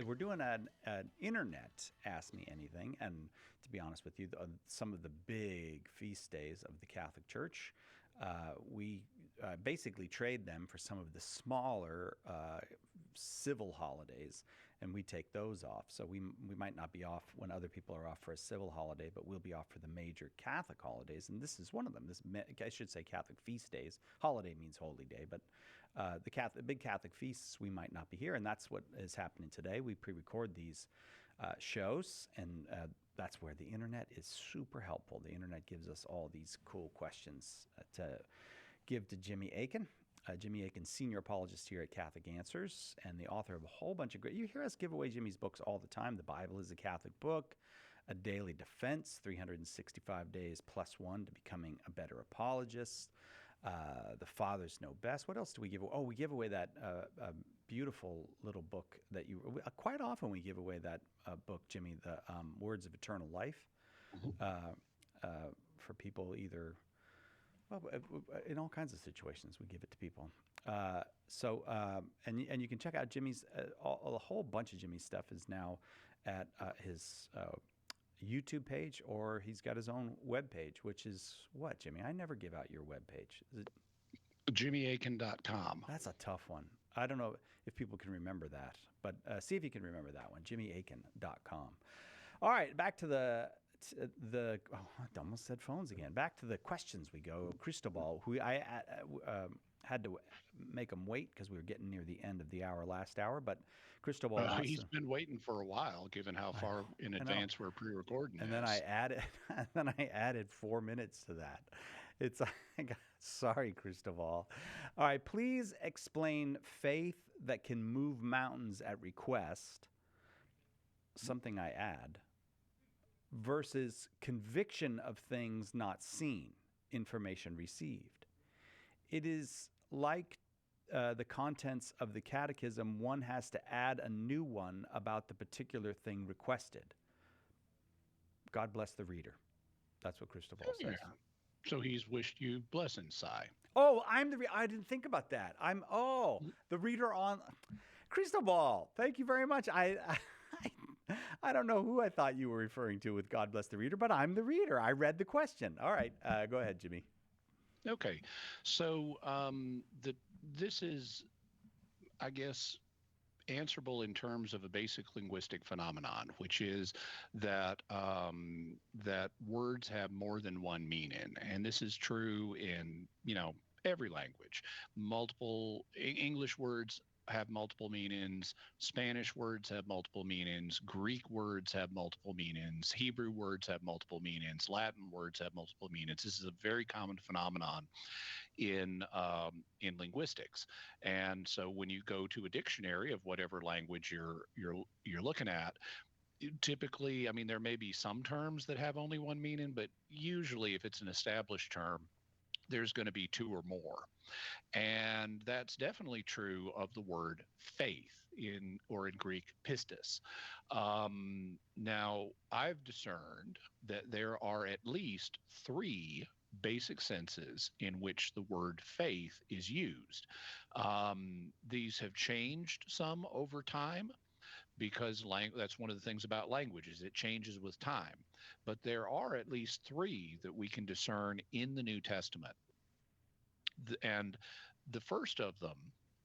We're doing an internet Ask Me Anything, and to be honest with you, some of the big feast days of the Catholic Church, we basically trade them for some of the smaller civil holidays, and we take those off. So we might not be off when other people are off for a civil holiday, but we'll be off for the major Catholic holidays, and this is one of them. I should say Catholic feast days. Holiday means holy day, but the big Catholic feasts, we might not be here, and that's what is happening today. We pre-record these shows, and that's where the internet is super helpful. The internet gives us all these cool questions to give to Jimmy Akin. Jimmy Akin, senior apologist here at Catholic Answers, and the author of a whole bunch of great. You hear us give away Jimmy's books all the time. The Bible is a Catholic book, A Daily Defense, 365 Days plus one to becoming a better apologist. The Fathers Know Best. What else do we give away? Oh, we give away that beautiful little book that quite often we give away that book, Jimmy, the Words of Eternal Life, for people either. Well, in all kinds of situations, we give it to people. And you can check out Jimmy's, a whole bunch of Jimmy's stuff is now at his YouTube page, or he's got his own web page, which is what, Jimmy? I never give out your web page. Is it JimmyAkin.com? That's a tough one. I don't know if people can remember that, but see if you can remember that one, JimmyAkin.com. All right, back to the I almost said phones again. Back to the questions we go. Cristobal, who I had to make him wait because we were getting near the end of the last hour, but Cristobal he's been waiting for a while, given how far in advance we're pre-recording. And then I added 4 minutes to that. It's sorry, Cristobal. All right, please explain faith that can move mountains at request. Something I add. Versus conviction of things not seen, information received. It is like the contents of the catechism. One has to add a new one about the particular thing requested. God bless the reader. That's what Cristobal says. So he's wished you blessings, Cy. Oh, I didn't think about that. The reader on Cristobal. Thank you very much. I don't know who I thought you were referring to with God bless the reader, but I'm the reader. I read the question. All right, go ahead, Jimmy. Okay, so this is, I guess, answerable in terms of a basic linguistic phenomenon, which is that that words have more than one meaning, and this is true in every language. Multiple English words have multiple meanings. Spanish words have multiple meanings. Greek words have multiple meanings. Hebrew words have multiple meanings. Latin words have multiple meanings. This is a very common phenomenon in linguistics. And so when you go to a dictionary of whatever language you're looking at, typically, I mean, there may be some terms that have only one meaning, but usually if it's an established term, there's going to be two or more. And that's definitely true of the word faith in Greek pistis. Now, I've discerned that there are at least three basic senses in which the word faith is used. These have changed some over time, because that's one of the things about language, is it changes with time. But there are at least three that we can discern in the New Testament. And the first of them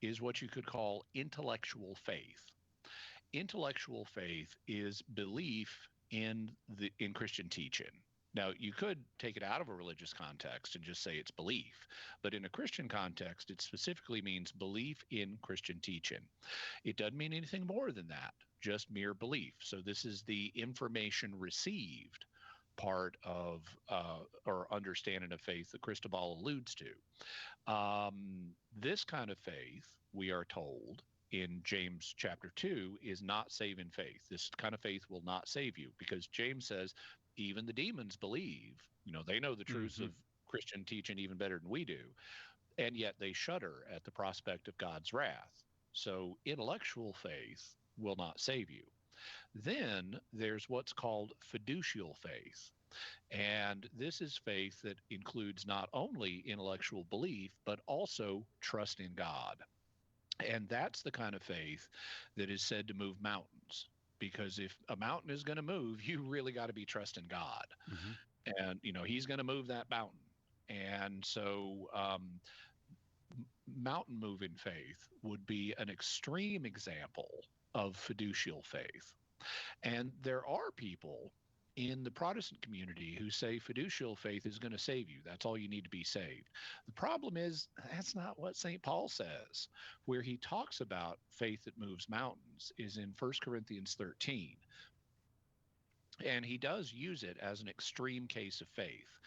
is what you could call intellectual faith. Intellectual faith is belief in Christian teaching. Now, you could take it out of a religious context and just say it's belief, but in a Christian context, it specifically means belief in Christian teaching. It doesn't mean anything more than that, just mere belief. So this is the information received part of or understanding of faith that Cristobal alludes to. This kind of faith, we are told in James chapter 2, is not saving faith. This kind of faith will not save you, because James says even the demons believe, they know the truths of Christian teaching even better than we do, and yet they shudder at the prospect of God's wrath. So intellectual faith will not save you. Then there's what's called fiducial faith. And this is faith that includes not only intellectual belief, but also trust in God. And that's the kind of faith that is said to move mountains. Because if a mountain is going to move, you really got to be trusting God. And, he's going to move that mountain. And so mountain moving faith would be an extreme example of fiducial faith. And there are people in the Protestant community who say fiducial faith is going to save you. That's all you need to be saved. The problem is that's not what St. Paul says. Where he talks about faith that moves mountains is in 1 Corinthians 13. And he does use it as an extreme case of faith.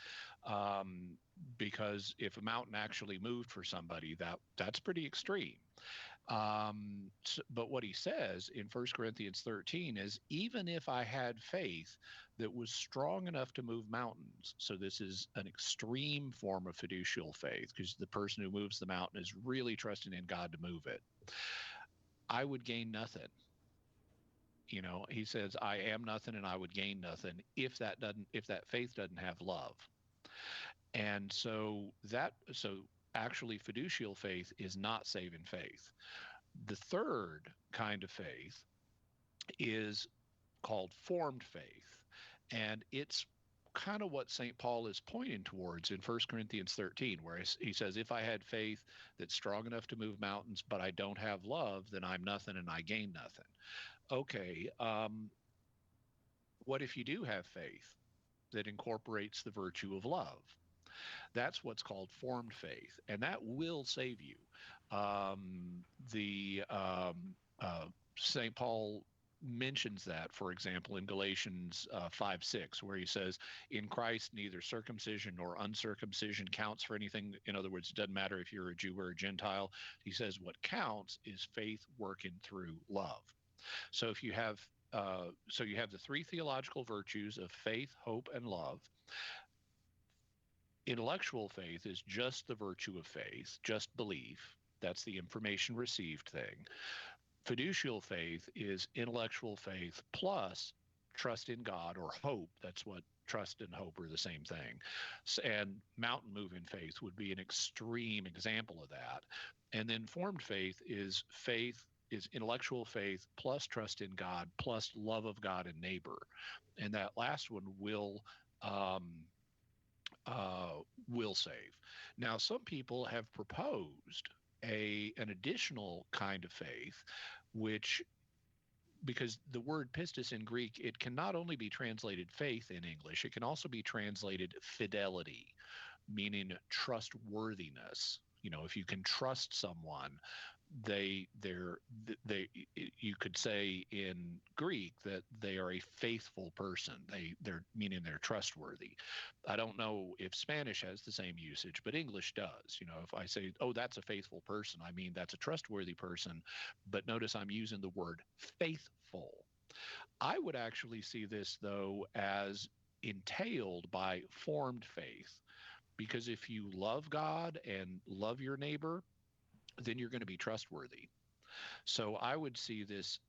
Because if a mountain actually moved for somebody, that's pretty extreme. But what he says in 1 Corinthians 13 is, even if I had faith that was strong enough to move mountains, so this is an extreme form of fiducial faith, because the person who moves the mountain is really trusting in God to move it, I would gain nothing. He says, I am nothing and I would gain nothing if that faith doesn't have love. And so actually fiducial faith is not saving faith. The third kind of faith is called formed faith. And it's kind of what St. Paul is pointing towards in 1 Corinthians 13, where he says, if I had faith that's strong enough to move mountains, but I don't have love, then I'm nothing and I gain nothing. Okay, what if you do have faith that incorporates the virtue of love? That's what's called formed faith, and that will save you. St. Paul mentions that, for example, in Galatians 5:6, where he says, in Christ, neither circumcision nor uncircumcision counts for anything. In other words, it doesn't matter if you're a Jew or a Gentile. He says what counts is faith working through love. So if you have the three theological virtues of faith, hope, and love. Intellectual faith is just the virtue of faith, just belief. That's the information received thing. Fiducial faith is intellectual faith plus trust in God or hope. That's what trust and hope are the same thing. And mountain moving faith would be an extreme example of that. And then formed faith is intellectual faith plus trust in God plus love of God and neighbor. And that last one will save. Now, some people have proposed an additional kind of faith, which, because the word pistis in Greek, it can not only be translated faith in English, it can also be translated fidelity, meaning trustworthiness. If you can trust someone, you could say in Greek that they are a faithful person. They're meaning they're trustworthy. I don't know if Spanish has the same usage, but English does. If I say, oh, that's a faithful person, I mean that's a trustworthy person. But notice I'm using the word faithful. I would actually see this, though, as entailed by formed faith, because if you love God and love your neighbor, then you're going to be trustworthy. So I would see this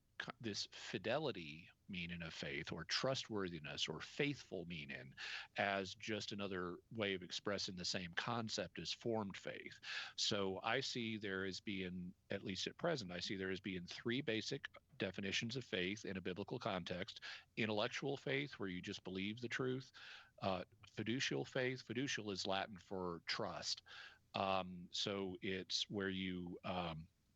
fidelity meaning of faith, or trustworthiness or faithful meaning, as just another way of expressing the same concept as formed faith. So I see there as being, at least at present, I see there as being three basic definitions of faith in a biblical context: intellectual faith, where you just believe the truth; fiducial faith. Fiducial is Latin for trust. So it's where you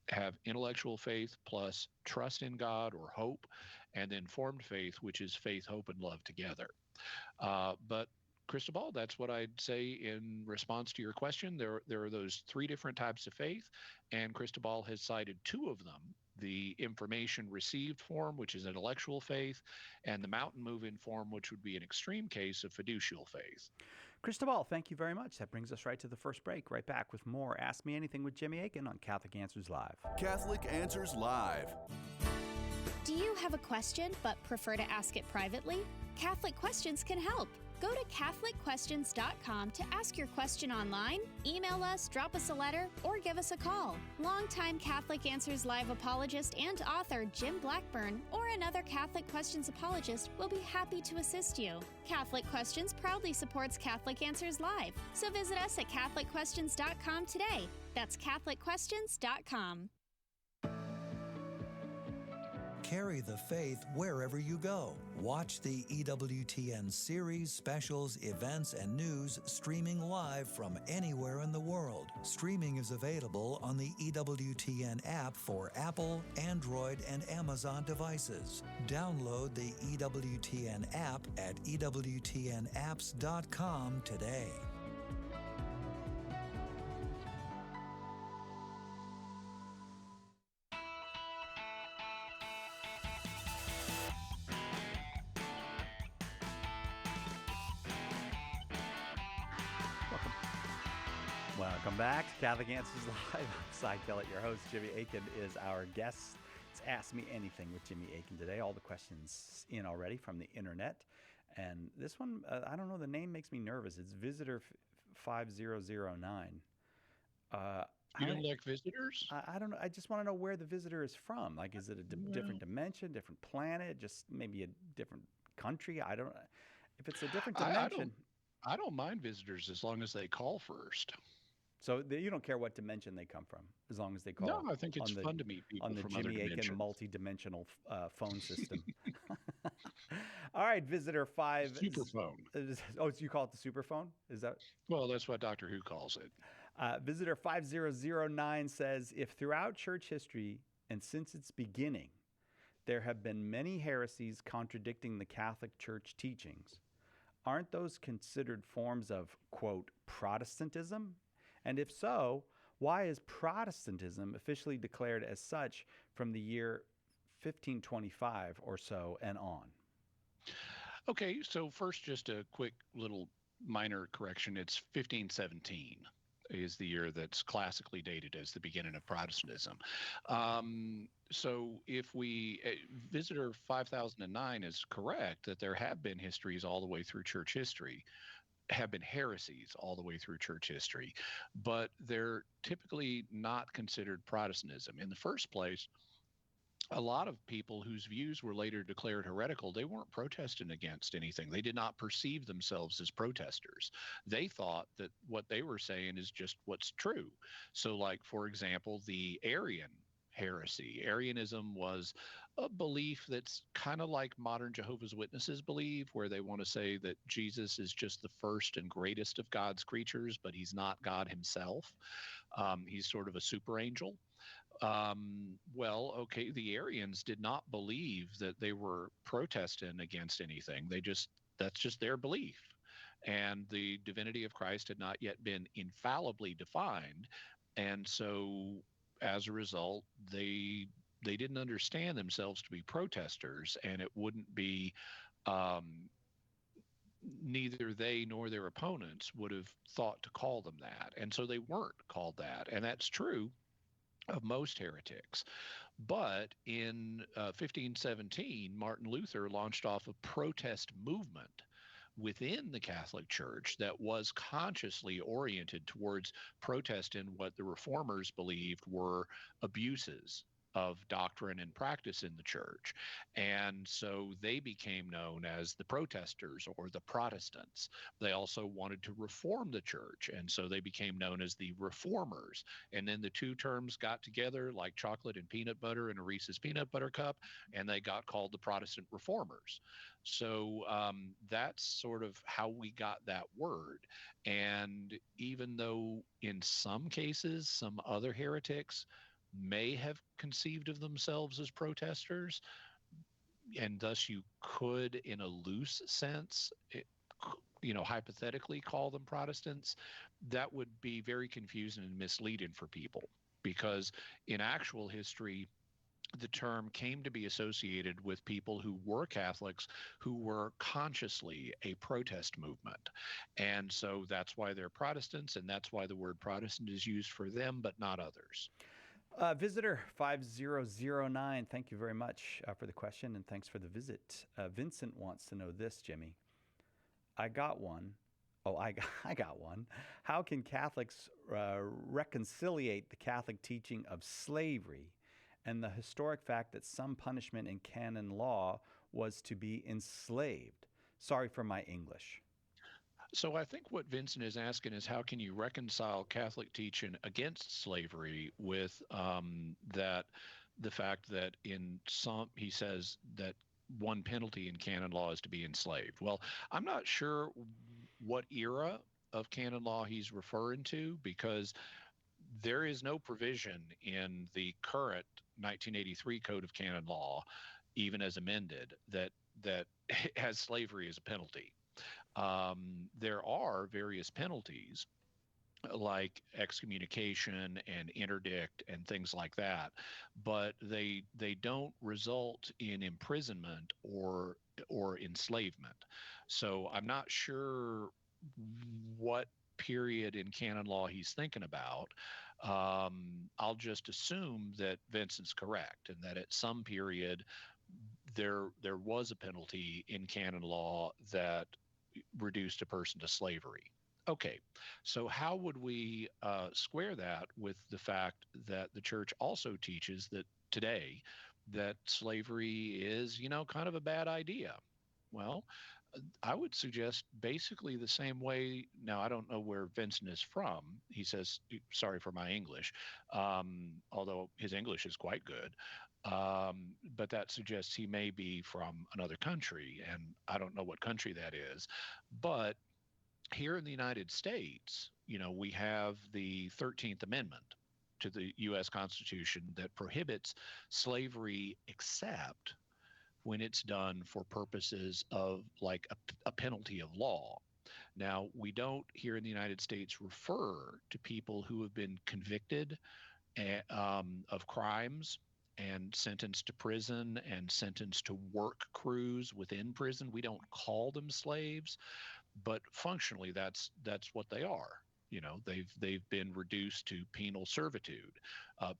have intellectual faith plus trust in God or hope, and then formed faith, which is faith, hope, and love together. But Cristobal, that's what I'd say in response to your question. There are those three different types of faith, and Cristobal has cited two of them: the information received form, which is intellectual faith, and the mountain moving form, which would be an extreme case of fiducial faith. Cristobal, thank you very much. That brings us right to the first break. Right back with more Ask Me Anything with Jimmy Akin on Catholic Answers Live. Catholic Answers Live. Do you have a question but prefer to ask it privately? Catholic Questions can help. Go to CatholicQuestions.com to ask your question online, email us, drop us a letter, or give us a call. Longtime Catholic Answers Live apologist and author Jim Blackburn or another Catholic Questions apologist will be happy to assist you. Catholic Questions proudly supports Catholic Answers Live, so visit us at CatholicQuestions.com today. That's CatholicQuestions.com. Carry the faith wherever you go. Watch the EWTN series, specials, events, and news streaming live from anywhere in the world. Streaming is available on the EWTN app for Apple, Android, and Amazon devices. Download the EWTN app at EWTNapps.com today. Welcome back to Catholic Answers Live. I'm Cy Kellett, your host. Jimmy Akin is our guest. It's Ask Me Anything with Jimmy Akin today. All the questions in already from the internet. And this one, I don't know, the name makes me nervous. It's Visitor 5009. You don't like visitors? I don't know. I just want to know where the visitor is from. Like, is it a different dimension, different planet, just maybe a different country? I don't know. If it's a different dimension. I don't mind visitors as long as they call first. So you don't care what dimension they come from, as long as they call. No, I think it's fun to meet people on the from Jimmy other Akin dimensions. multi-dimensional phone system. All right, visitor 5. Superphone. Oh, so you call it the superphone? Is that? Well, that's what Doctor Who calls it. Visitor 5009 says, if throughout church history and since its beginning, there have been many heresies contradicting the Catholic Church teachings, aren't those considered forms of, quote, Protestantism? And if so, why is Protestantism officially declared as such from the year 1525 or so and on? Okay, so first, just a quick little minor correction. It's 1517 is the year that's classically dated as the beginning of Protestantism. So if Visitor 5009 is correct that there have been histories all the way through church history, have been heresies all the way through church history, but they're typically not considered Protestantism. In the first place, a lot of people whose views were later declared heretical, they weren't protesting against anything. They did not perceive themselves as protesters. They thought that what they were saying is just what's true. So, like, for example, the Arian heresy. Arianism was a belief that's kind of like modern Jehovah's Witnesses believe, where they want to say that Jesus is just the first and greatest of God's creatures, but he's not God himself. He's sort of a super angel. Well, okay, the Arians did not believe that they were protesting against anything. That's just their belief. And the divinity of Christ had not yet been infallibly defined. And so as a result, they didn't understand themselves to be protesters, and it wouldn't be neither they nor their opponents would have thought to call them that. And so they weren't called that. And that's true of most heretics. But in 1517, Martin Luther launched off a protest movement within the Catholic Church that was consciously oriented towards protesting what the reformers believed were abuses of doctrine and practice in the church. And so they became known as the protesters or the Protestants. They also wanted to reform the church, and so they became known as the reformers. And then the two terms got together like chocolate and peanut butter in a Reese's peanut butter cup, and they got called the Protestant reformers. So that's sort of how we got that word. And even though in some cases, some other heretics may have conceived of themselves as protesters, and thus you could, in a loose sense, hypothetically call them Protestants, that would be very confusing and misleading for people, because in actual history, the term came to be associated with people who were Catholics who were consciously a protest movement. And so that's why they're Protestants, and that's why the word Protestant is used for them, but not others. Visitor 5009, thank you very much for the question, and thanks for the visit. Vincent wants to know this, Jimmy. I got one. Oh, I got one. How can Catholics reconciliate the Catholic teaching of slavery and the historic fact that some punishment in canon law was to be enslaved? Sorry for my English. So I think what Vincent is asking is how can you reconcile Catholic teaching against slavery with that the fact that in some, he says that one penalty in canon law is to be enslaved. Well, I'm not sure what era of canon law he's referring to, because there is no provision in the current 1983 Code of Canon Law, even as amended, that has slavery as a penalty. There are various penalties like excommunication and interdict and things like that, but they don't result in imprisonment or enslavement. So I'm not sure what period in canon law he's thinking about. I'll just assume that Vincent's correct and that at some period there was a penalty in canon law that reduced a person to slavery. Okay, so how would we square that with the fact that the church also teaches that today that slavery is, kind of a bad idea? Well, I would suggest basically the same way. Now, I don't know where Vincent is from. He says, sorry for my English, although his English is quite good. But that suggests he may be from another country, and I don't know what country that is. But here in the United States, we have the 13th Amendment to the U.S. Constitution that prohibits slavery except when it's done for purposes of like a penalty of law. Now, we don't here in the United States refer to people who have been convicted of crimes and sentenced to prison and sentenced to work crews within prison. We don't call them slaves, but functionally that's what they are. They've been reduced to penal servitude.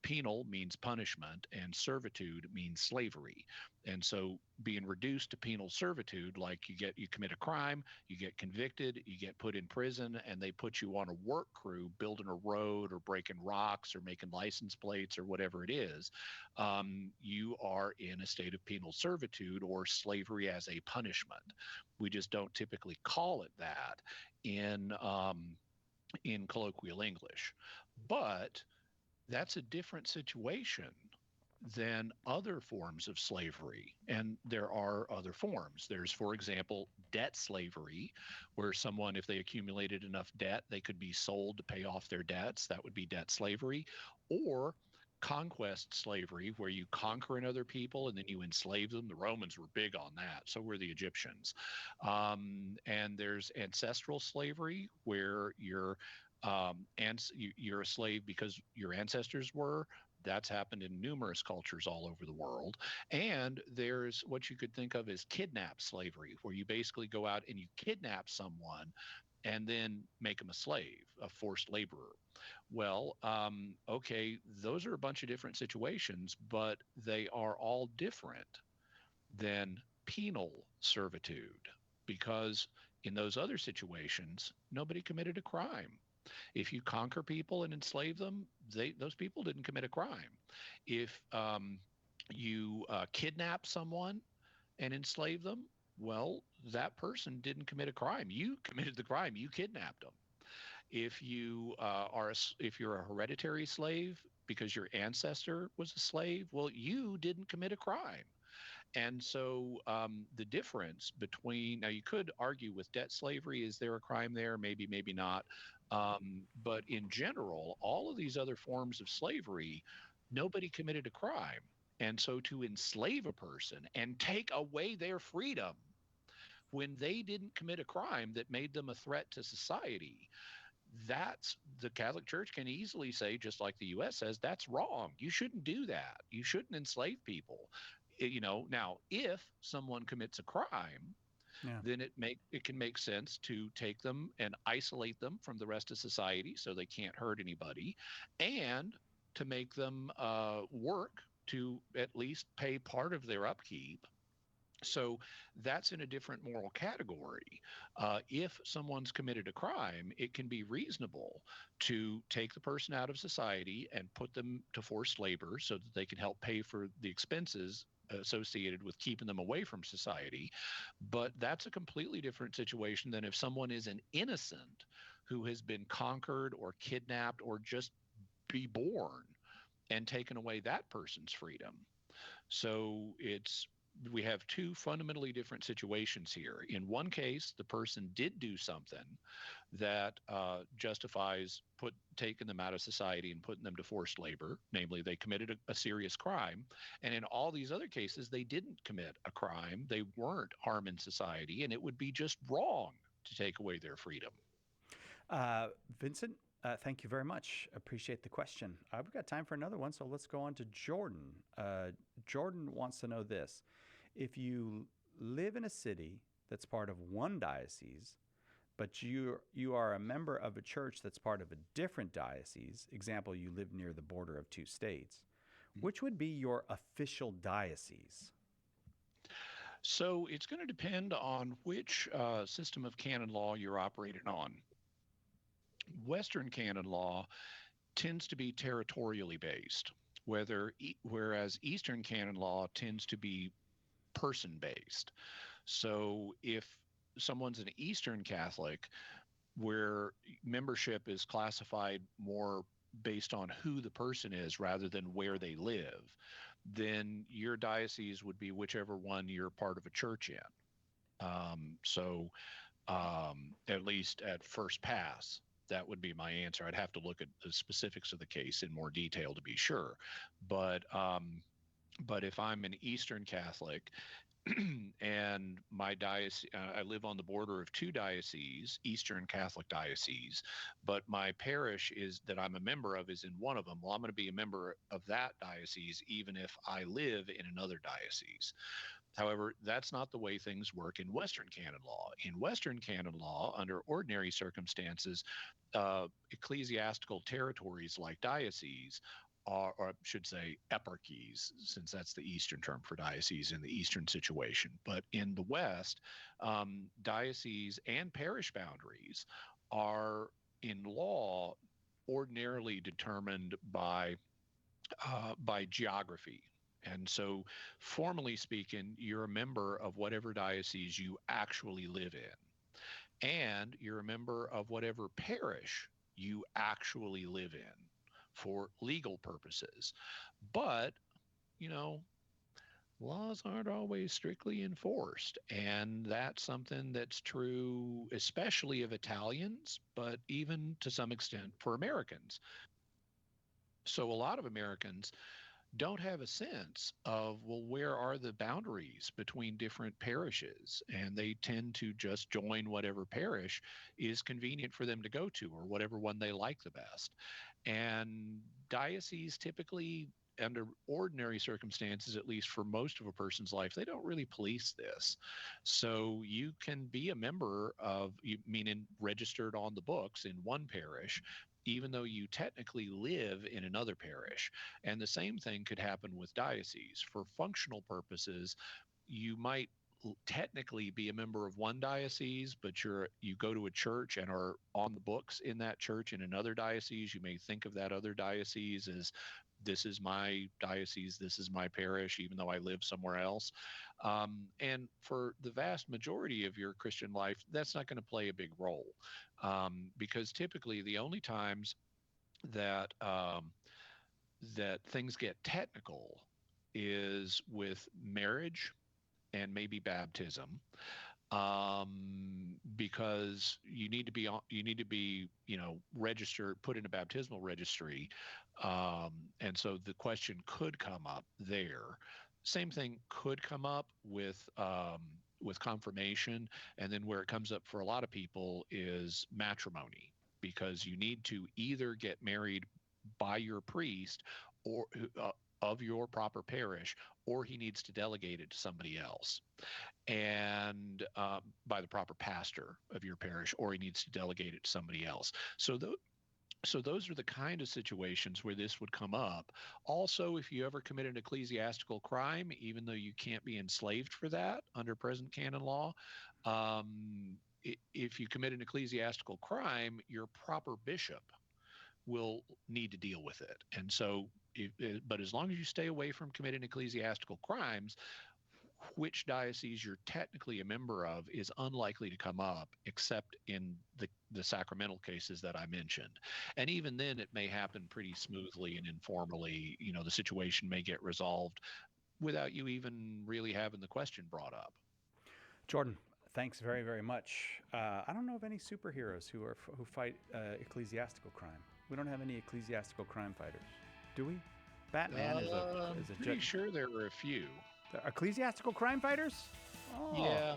Penal means punishment, and servitude means slavery. And so being reduced to penal servitude, like you commit a crime, you get convicted, you get put in prison, and they put you on a work crew building a road or breaking rocks or making license plates or whatever it is. You are in a state of penal servitude or slavery as a punishment. We just don't typically call it that in colloquial English. But that's a different situation than other forms of slavery. And there are other forms. There's, for example, debt slavery, where someone, if they accumulated enough debt, they could be sold to pay off their debts. That would be debt slavery. Or conquest slavery, where you conquer another people and then you enslave them. The Romans were big on that. So were the Egyptians. And there's ancestral slavery, where you're a slave because your ancestors were. That's happened in numerous cultures all over the world. And there's what you could think of as kidnap slavery, where you basically go out and you kidnap someone and then make them a slave, a forced laborer. Well, okay, those are a bunch of different situations, but they are all different than penal servitude, because in those other situations, nobody committed a crime. If you conquer people and enslave them, those people didn't commit a crime. If you kidnap someone and enslave them, well, that person didn't commit a crime. You committed the crime. You kidnapped them. If you if you're a hereditary slave because your ancestor was a slave, well, you didn't commit a crime. And so the difference between, now you could argue with debt slavery, is there a crime there? Maybe, maybe not. But in general, all of these other forms of slavery, nobody committed a crime. And so to enslave a person and take away their freedom when they didn't commit a crime that made them a threat to society, that's, the Catholic Church can easily say, just like the U.S. says, that's wrong. You shouldn't do that. You shouldn't enslave people. Now, if someone commits a crime, then it can make sense to take them and isolate them from the rest of society so they can't hurt anybody, and to make them work to at least pay part of their upkeep So that's in a different moral category. If someone's committed a crime, it can be reasonable to take the person out of society and put them to forced labor so that they can help pay for the expenses associated with keeping them away from society. But that's a completely different situation than if someone is an innocent who has been conquered or kidnapped or just be born and taken away that person's freedom. So we have two fundamentally different situations here. In one case, the person did do something that justifies taking them out of society and putting them to forced labor. Namely, they committed a serious crime. And in all these other cases, they didn't commit a crime. They weren't harming society, and it would be just wrong to take away their freedom. Vincent, thank you very much. Appreciate the question. We've got time for another one, so let's go on to Jordan. Jordan wants to know this. If you live in a city that's part of one diocese, but you are a member of a church that's part of a different diocese, example, you live near the border of two states, which would be your official diocese? So it's going to depend on which system of canon law you're operating on. Western canon law tends to be territorially based, whereas Eastern canon law tends to be person-based. So if someone's an Eastern Catholic, where membership is classified more based on who the person is rather than where they live, then your diocese would be whichever one you're part of a church in. At least at first pass, that would be my answer. I'd have to look at the specifics of the case in more detail to be sure. But if I'm an Eastern Catholic and my diocese, I live on the border of two dioceses, Eastern Catholic dioceses, but my parish that I'm a member of is in one of them. Well, I'm going to be a member of that diocese even if I live in another diocese. However, that's not the way things work in Western canon law. In Western canon law, under ordinary circumstances, ecclesiastical territories like dioceses or I should say eparchies, since that's the Eastern term for diocese in the Eastern situation. But in the West, diocese and parish boundaries are in law ordinarily determined by geography. And so, formally speaking, you're a member of whatever diocese you actually live in. And you're a member of whatever parish you actually live in for legal purposes. But, laws aren't always strictly enforced. And that's something that's true, especially of Italians, but even to some extent for Americans. So a lot of Americans don't have a sense of, well, where are the boundaries between different parishes? And they tend to just join whatever parish is convenient for them to go to, or whatever one they like the best. And dioceses typically, under ordinary circumstances, at least for most of a person's life, they don't really police this. So you can be a member meaning registered on the books in one parish, even though you technically live in another parish. And the same thing could happen with dioceses. For functional purposes, you might technically be a member of one diocese, but you go to a church and are on the books in that church in another diocese. You may think of that other diocese as, this is my diocese, this is my parish, even though I live somewhere else. And for the vast majority of your Christian life, that's not going to play a big role, because typically the only times that things get technical is with marriage and maybe baptism, because you need to be registered, put in a baptismal registry, and so the question could come up there. Same thing could come up with confirmation, and then where it comes up for a lot of people is matrimony, because you need to either get married by your priest or of your proper parish, or he needs to delegate it to somebody else, and by the proper pastor of your parish, or he needs to delegate it to somebody else. So So those are the kind of situations where this would come up. Also, if you ever commit an ecclesiastical crime, even though you can't be enslaved for that under present canon law, if you commit an ecclesiastical crime, your proper bishop will need to deal with it. And so, but as long as you stay away from committing ecclesiastical crimes, which diocese you're technically a member of is unlikely to come up, except in the sacramental cases that I mentioned. And even then, it may happen pretty smoothly and informally. The situation may get resolved without you even really having the question brought up. Jordan, thanks very, very much. I don't know of any superheroes who fight ecclesiastical crime. We don't have any ecclesiastical crime fighters, do we? Batman is a pretty sure there were a few. Ecclesiastical crime fighters? Oh. Yeah.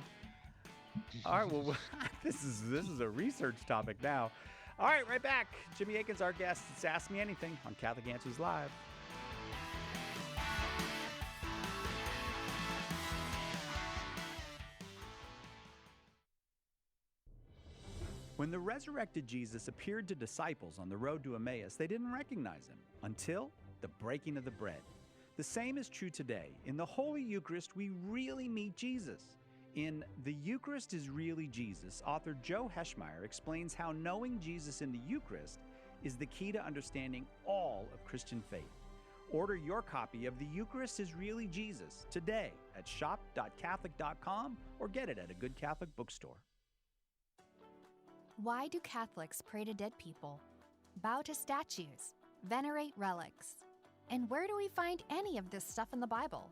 All right, well, this is a research topic now. All right, right back. Jimmy Akin's our guest. It's Ask Me Anything on Catholic Answers Live. When the resurrected Jesus appeared to disciples on the road to Emmaus, they didn't recognize him until the breaking of the bread. The same is true today. In the Holy Eucharist, we really meet Jesus. In The Eucharist is Really Jesus, author Joe Heschmeyer explains how knowing Jesus in the Eucharist is the key to understanding all of Christian faith. Order your copy of The Eucharist is Really Jesus today at shop.catholic.com or get it at a good Catholic bookstore. Why do Catholics pray to dead people, bow to statues, venerate relics? And where do we find any of this stuff in the Bible?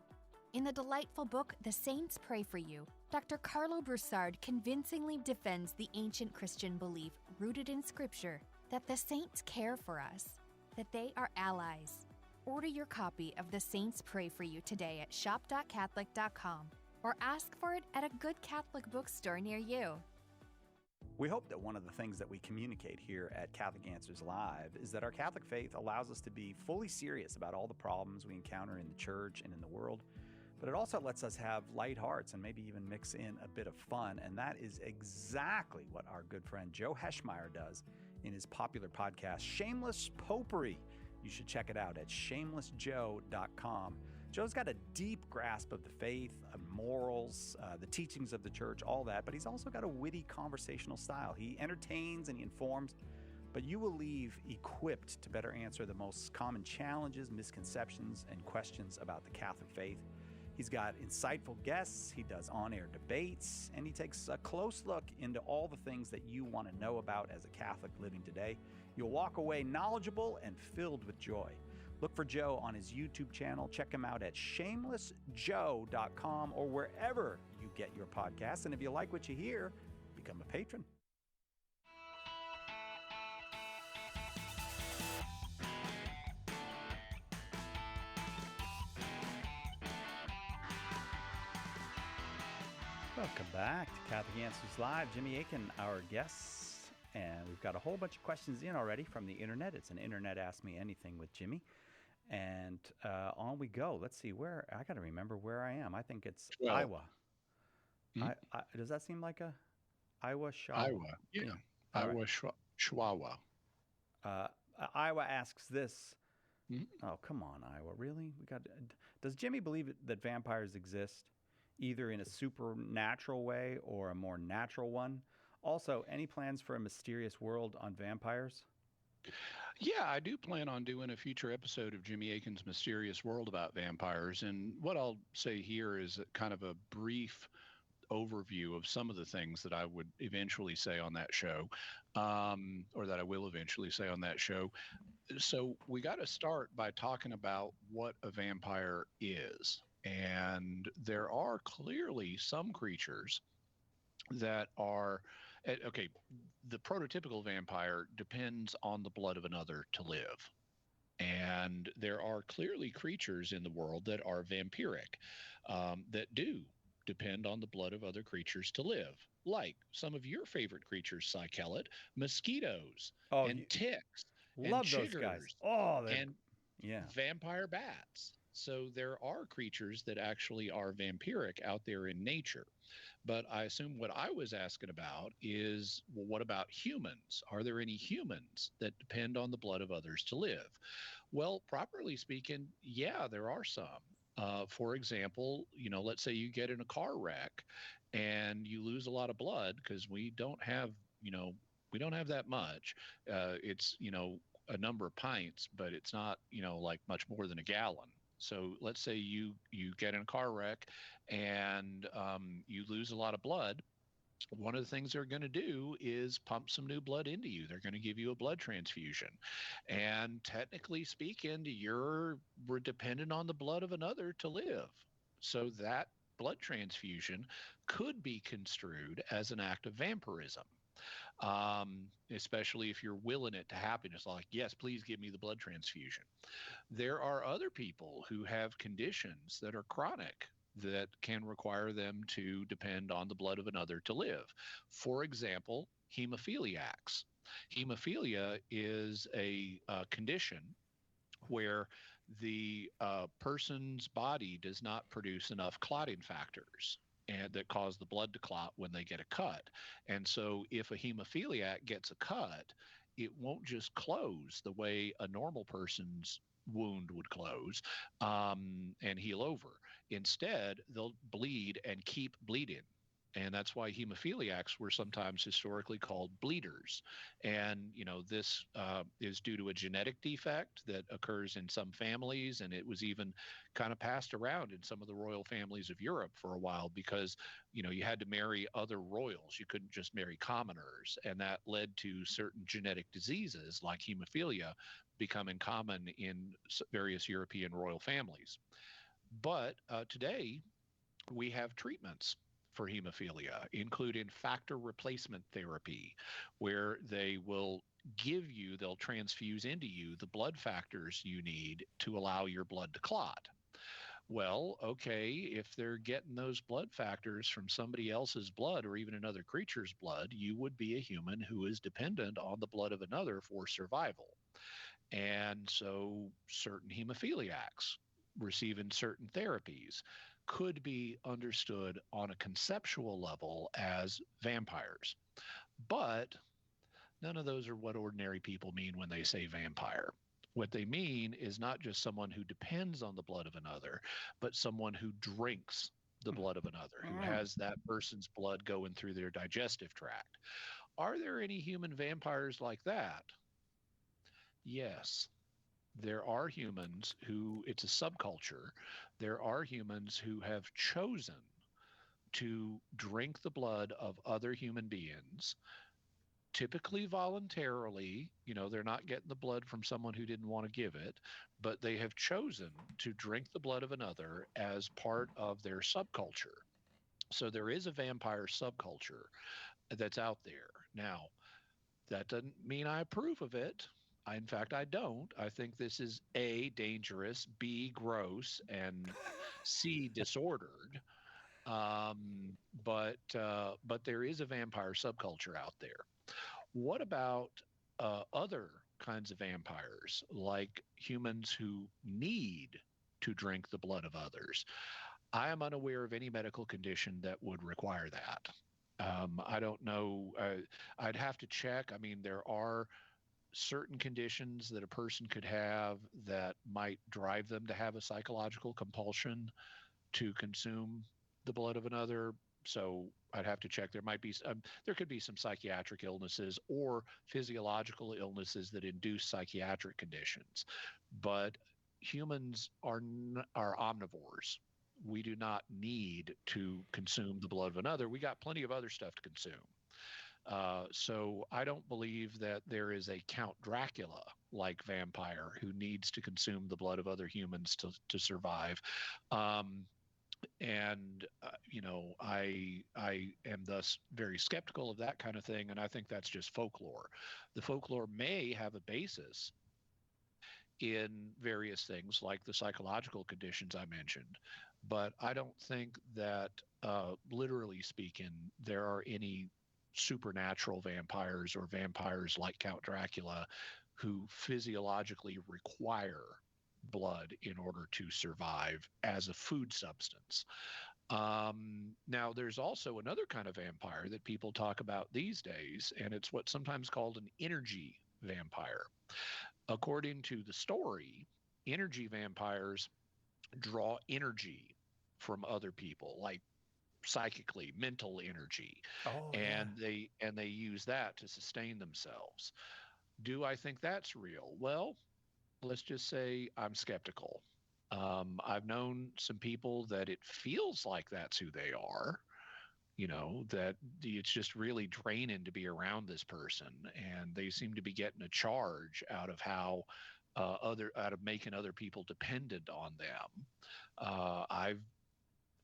In the delightful book, The Saints Pray for You, Dr. Carlo Broussard convincingly defends the ancient Christian belief rooted in Scripture that the saints care for us, that they are allies. Order your copy of The Saints Pray for You today at shop.catholic.com or ask for it at a good Catholic bookstore near you. We hope that one of the things that we communicate here at Catholic Answers Live is that our Catholic faith allows us to be fully serious about all the problems we encounter in the church and in the world, but it also lets us have light hearts and maybe even mix in a bit of fun, and that is exactly what our good friend Joe Heschmeyer does in his popular podcast, Shameless Popery. You should check it out at shamelessjoe.com. Joe's got a deep grasp of the faith, of morals, the teachings of the church, all that, but he's also got a witty conversational style. He entertains and he informs, but you will leave equipped to better answer the most common challenges, misconceptions, and questions about the Catholic faith. He's got insightful guests, he does on-air debates, and he takes a close look into all the things that you want to know about as a Catholic living today. You'll walk away knowledgeable and filled with joy. Look for Joe on his YouTube channel. Check him out at shamelessjoe.com or wherever you get your podcasts. And if you like what you hear, become a patron. Welcome back to Catholic Answers Live. Jimmy Akin, our guest, and we've got a whole bunch of questions in already from the internet. It's an Internet Ask Me Anything with Jimmy. And on we go. Let's see where I got to remember where I am. I think it's Iowa. Does that seem like a Iowa? Iowa, yeah. Iowa, right. Chihuahua. Iowa asks this. Oh, come on, Iowa! Really? Does Jimmy believe that vampires exist, either in a supernatural way or a more natural one? Also, any plans for a mysterious world on vampires? Yeah, I do plan on doing a future episode of Jimmy Akin's Mysterious World about vampires. And what I'll say here is kind of a brief overview of some of the things that I would eventually say on that show, or that I will eventually say on that show. So we got to start by talking about what a vampire is. And there are clearly some creatures that are, okay, the prototypical vampire depends on the blood of another to live. And there are clearly creatures in the world that are vampiric, that do depend on the blood of other creatures to live. Like some of your favorite creatures, Psychelet, mosquitoes, and ticks, love and those chiggers, guys. Oh, and vampire bats. So there are creatures that actually are vampiric out there in nature. But I assume what I was asking about is, well, what about humans? Are there any humans that depend on the blood of others to live? Well, properly speaking, yeah, there are some. For example, let's say you get in a car wreck and you lose a lot of blood because we don't have that much. It's, a number of pints, but it's not, like much more than a gallon. So let's say you get in a car wreck and you lose a lot of blood. One of the things they're going to do is pump some new blood into you. They're going to give you a blood transfusion. And technically speaking, we're dependent on the blood of another to live. So that blood transfusion could be construed as an act of vampirism. Especially if you're willing it to happen. It's like, yes, please give me the blood transfusion. There are other people who have conditions that are chronic that can require them to depend on the blood of another to live. For example, hemophiliacs. Hemophilia is a condition where the person's body does not produce enough clotting factors and that cause the blood to clot when they get a cut. And so if a hemophiliac gets a cut, it won't just close the way a normal person's wound would close and heal over. Instead, they'll bleed and keep bleeding. And that's why hemophiliacs were sometimes historically called bleeders. And, this is due to a genetic defect that occurs in some families. And it was even kind of passed around in some of the royal families of Europe for a while because, you had to marry other royals. You couldn't just marry commoners. And that led to certain genetic diseases like hemophilia becoming common in various European royal families. But today, we have treatments for hemophilia, including factor replacement therapy, where they'll transfuse into you the blood factors you need to allow your blood to clot. Well, okay, if they're getting those blood factors from somebody else's blood or even another creature's blood, you would be a human who is dependent on the blood of another for survival. And so certain hemophiliacs receiving certain therapies could be understood on a conceptual level as vampires. But none of those are what ordinary people mean when they say vampire. What they mean is not just someone who depends on the blood of another, but someone who drinks the blood of another, who has that person's blood going through their digestive tract. Are there any human vampires like that? Yes. There are humans who, it's a subculture, there are humans who have chosen to drink the blood of other human beings, typically voluntarily. They're not getting the blood from someone who didn't want to give it, but they have chosen to drink the blood of another as part of their subculture. So there is a vampire subculture that's out there. Now, that doesn't mean I approve of it. In fact, I don't. I think this is A, dangerous, B, gross, and C, disordered. But there is a vampire subculture out there. What about other kinds of vampires, like humans who need to drink the blood of others? I am unaware of any medical condition that would require that. I don't know. I'd have to check. I mean, there are certain conditions that a person could have that might drive them to have a psychological compulsion to consume the blood of another. So I'd have to check. There could be some psychiatric illnesses or physiological illnesses that induce psychiatric conditions. But humans are omnivores. We do not need to consume the blood of another. We got plenty of other stuff to consume. So I don't believe that there is a Count Dracula-like vampire who needs to consume the blood of other humans to survive. I am thus very skeptical of that kind of thing, and I think that's just folklore. The folklore may have a basis in various things like the psychological conditions I mentioned, but I don't think that, literally speaking, there are any supernatural vampires or vampires like Count Dracula who physiologically require blood in order to survive as a food substance. Now, there's also another kind of vampire that people talk about these days, and it's what's sometimes called an energy vampire. According to the story, energy vampires draw energy from other people, like psychically, mental energy, and they use that to sustain themselves. Do I think that's real? Well, let's just say I'm skeptical. I've known some people that it feels like that's who they are, that it's just really draining to be around this person, and they seem to be getting a charge out of how out of making other people dependent on them.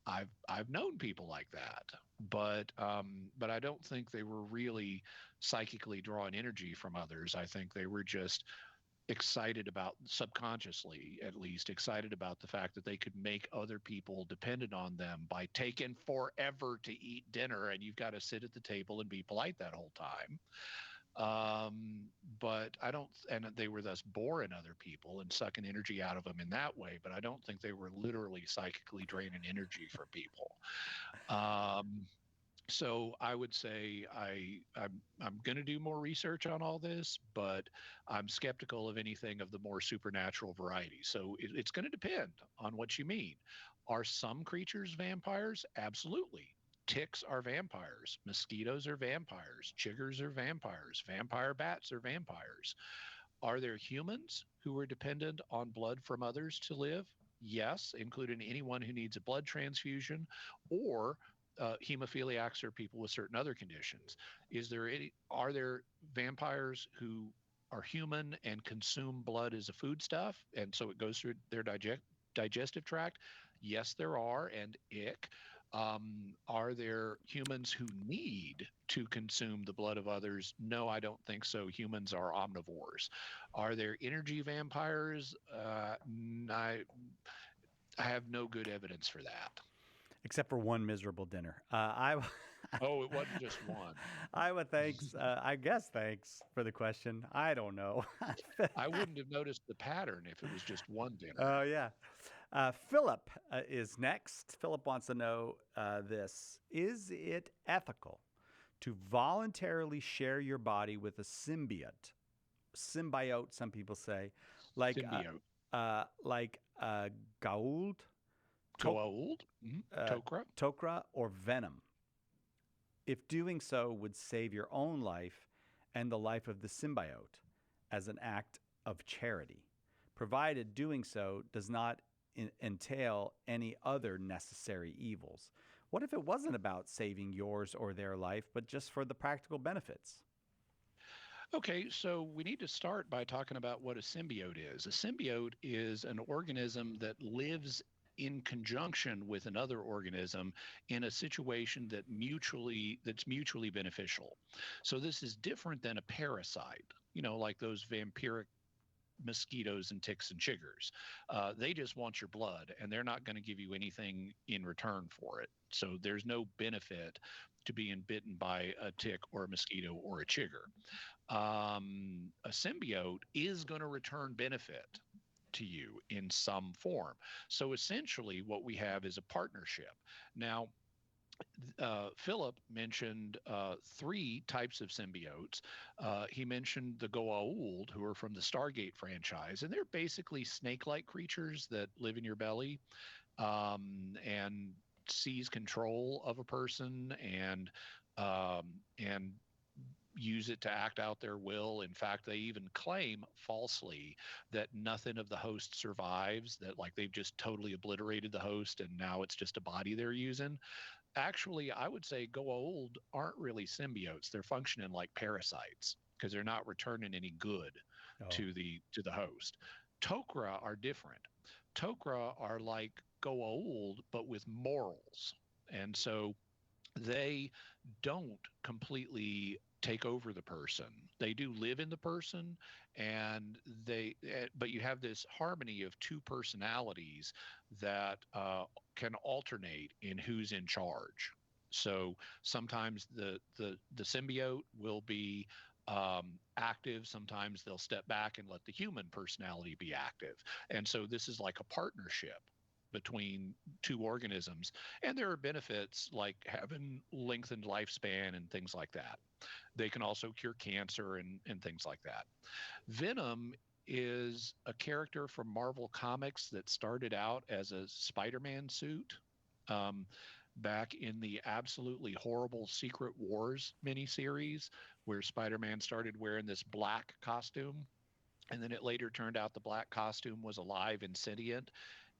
I've known people like that, but I don't think they were really psychically drawing energy from others. I think they were just excited about, subconsciously at least, excited about the fact that they could make other people dependent on them by taking forever to eat dinner, and you've got to sit at the table and be polite that whole time. But I don't, and they were thus boring other people and sucking energy out of them in that way, but I don't think they were literally psychically draining energy from people. So I would say I'm going to do more research on all this, but I'm skeptical of anything of the more supernatural variety. So it's going to depend on what you mean. Are some creatures vampires? Absolutely. Ticks are vampires. Mosquitoes are vampires. Chiggers are vampires. Vampire bats are vampires. Are there humans who are dependent on blood from others to live? Yes, including anyone who needs a blood transfusion, or hemophiliacs, or people with certain other conditions. Are there vampires who are human and consume blood as a foodstuff, and so it goes through their digestive tract? Yes, there are, and ick. Are there humans who need to consume the blood of others? No, I don't think so. Humans are omnivores. Are there energy vampires? I have no good evidence for that. Except for one miserable dinner. Oh, it wasn't just one. I guess thanks for the question. I don't know. I wouldn't have noticed the pattern if it was just one dinner. Oh, yeah. Philip is next. Philip wants to know this. Is it ethical to voluntarily share your body with a symbiote? Symbiote, some people say. Like Goa'uld? Goa'uld? Tok'ra, or Venom, if doing so would save your own life and the life of the symbiote as an act of charity, provided doing so does not entail any other necessary evils. What if it wasn't about saving yours or their life, but just for the practical benefits? Okay, so we need to start by talking about what a symbiote is. A symbiote is an organism that lives in conjunction with another organism in a situation that's mutually beneficial. So this is different than a parasite, like those vampiric mosquitoes and ticks and chiggers. They just want your blood, and they're not going to give you anything in return for it. So there's no benefit to being bitten by a tick or a mosquito or a chigger. A symbiote is going to return benefit to you in some form. So essentially what we have is a partnership. Now, Philip mentioned 3 types of symbiotes. He mentioned the Goa'uld, who are from the Stargate franchise, and they're basically snake-like creatures that live in your belly and seize control of a person and use it to act out their will. In fact, they even claim falsely that nothing of the host survives, that like they've just totally obliterated the host and now it's just a body they're using. Actually, I would say Goa'uld aren't really symbiotes. They're functioning like parasites because they're not returning any good to the host. Tok'ra are different. Tok'ra are like Goa'uld, but with morals. And so they don't completely take over the person. They do live in the person, and but you have this harmony of 2 personalities that can alternate in who's in charge. So sometimes the symbiote will be active. Sometimes they'll step back and let the human personality be active. And so this is like a partnership between two organisms. And there are benefits like having lengthened lifespan and things like that. They can also cure cancer and things like that. Venom is a character from Marvel Comics that started out as a Spider-Man suit back in the absolutely horrible Secret Wars miniseries, where Spider-Man started wearing this black costume. And then it later turned out the black costume was alive and sentient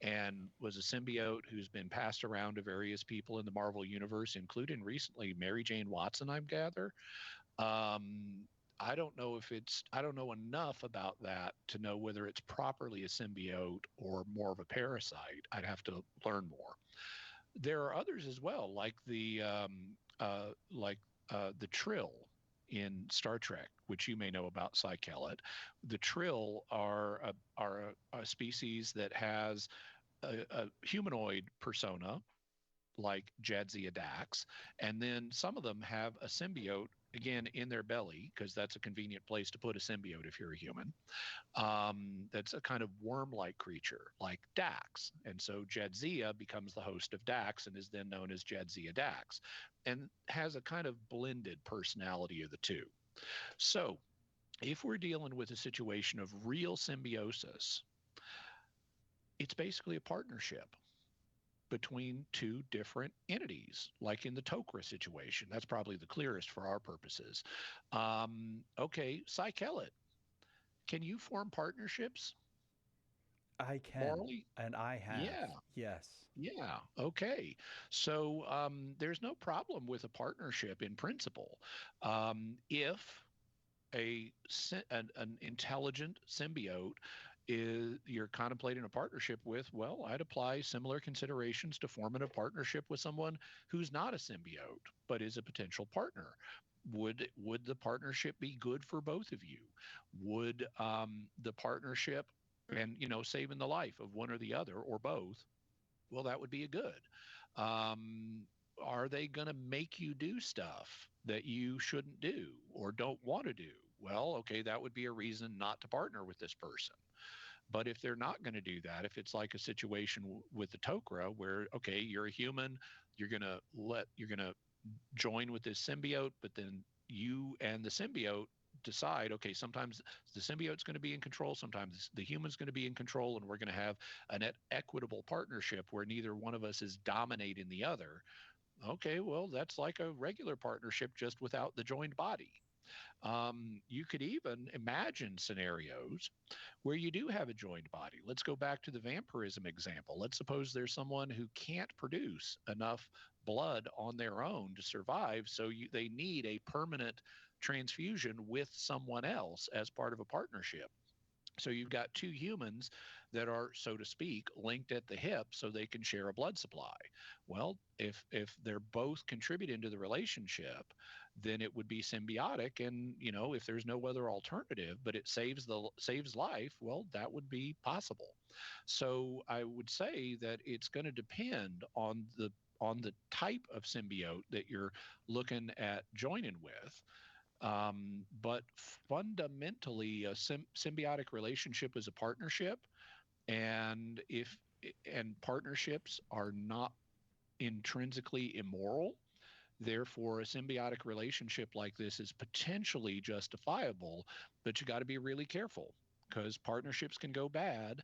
and was a symbiote who's been passed around to various people in the Marvel Universe, including recently Mary Jane Watson, I gather. I don't know enough about that to know whether it's properly a symbiote or more of a parasite. I'd have to learn more. There are others as well, like the Trill in Star Trek, which you may know about, cite. The Trill are a species that has a humanoid persona, like Jadzia Dax, and then some of them have a symbiote, again, in their belly, because that's a convenient place to put a symbiote if you're a human. That's a kind of worm-like creature, like Dax. And so Jadzia becomes the host of Dax and is then known as Jadzia Dax, and has a kind of blended personality of the two. So if we're dealing with a situation of real symbiosis, it's basically a partnership between two different entities, like in the Tok'ra situation. That's probably the clearest for our purposes. Okay, cite. Can you form partnerships? I can. Morally? And I have. Yeah. Yes. Yeah. Okay. So there's no problem with a partnership in principle. If an intelligent symbiote you're contemplating a partnership with, well, I'd apply similar considerations to forming a partnership with someone who's not a symbiote but is a potential partner. Would the partnership be good for both of you? Would the partnership and saving the life of one or the other or both, well, that would be a good. Are they going to make you do stuff that you shouldn't do or don't want to do? Well, okay, that would be a reason not to partner with this person. But if they're not going to do that, if it's like a situation with the Tok'ra where, okay, you're a human, you're going to join with this symbiote, but then you and the symbiote decide, okay, sometimes the symbiote's going to be in control, sometimes the human's going to be in control, and we're going to have an equitable partnership where neither one of us is dominating the other. Okay, well, that's like a regular partnership just without the joined body. You could even imagine scenarios where you do have a joined body. Let's go back to the vampirism example. Let's suppose there's someone who can't produce enough blood on their own to survive, so they need a permanent transfusion with someone else as part of a partnership. So you've got two humans that are, so to speak, linked at the hip so they can share a blood supply. Well, if they're both contributing to the relationship, then it would be symbiotic. And, if there's no other alternative, but it saves life, well, that would be possible. So I would say that it's going to depend on the type of symbiote that you're looking at joining with. But fundamentally, a symbiotic relationship is a partnership, and partnerships are not intrinsically immoral. Therefore, a symbiotic relationship like this is potentially justifiable, but you got to be really careful because partnerships can go bad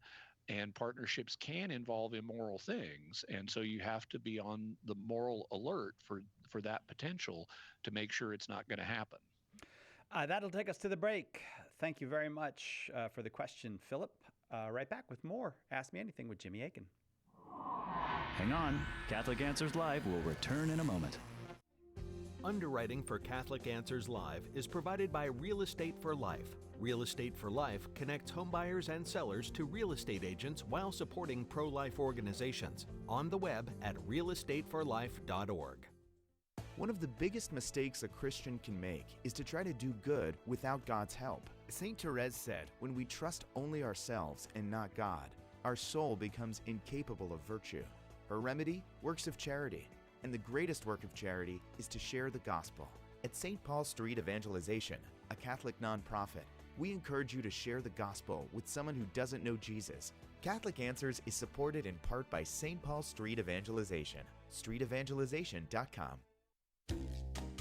and partnerships can involve immoral things. And so you have to be on the moral alert for that potential to make sure it's not going to happen. That'll take us to the break. Thank you very much for the question, Philip. Right back with more Ask Me Anything with Jimmy Akin. Hang on. Catholic Answers Live will return in a moment. Underwriting for Catholic Answers Live is provided by Real Estate for Life. Real Estate for Life connects homebuyers and sellers to real estate agents while supporting pro-life organizations. On the web at realestateforlife.org. One of the biggest mistakes a Christian can make is to try to do good without God's help. St. Therese said, when we trust only ourselves and not God, our soul becomes incapable of virtue. Her remedy? Works of charity. And the greatest work of charity is to share the gospel. At St. Paul Street Evangelization, a Catholic nonprofit. We encourage you to share the gospel with someone who doesn't know Jesus. Catholic Answers is supported in part by St. Paul Street Evangelization, streetevangelization.com.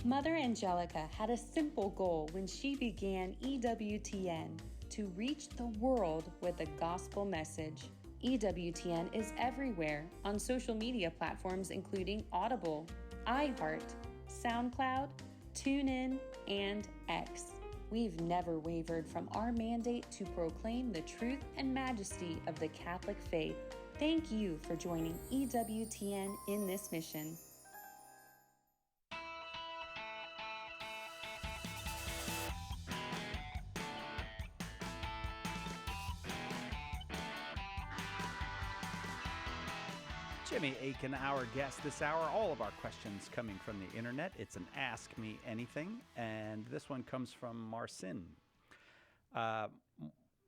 Mother Angelica had a simple goal when she began EWTN: to reach the world with the gospel message. EWTN is everywhere on social media platforms including Audible, iHeart, SoundCloud, TuneIn, and X. We've never wavered from our mandate to proclaim the truth and majesty of the Catholic faith. Thank you for joining EWTN in this mission. Jimmy Akin, our guest this hour. All of our questions coming from the internet. It's an Ask Me Anything, and this one comes from Marcin.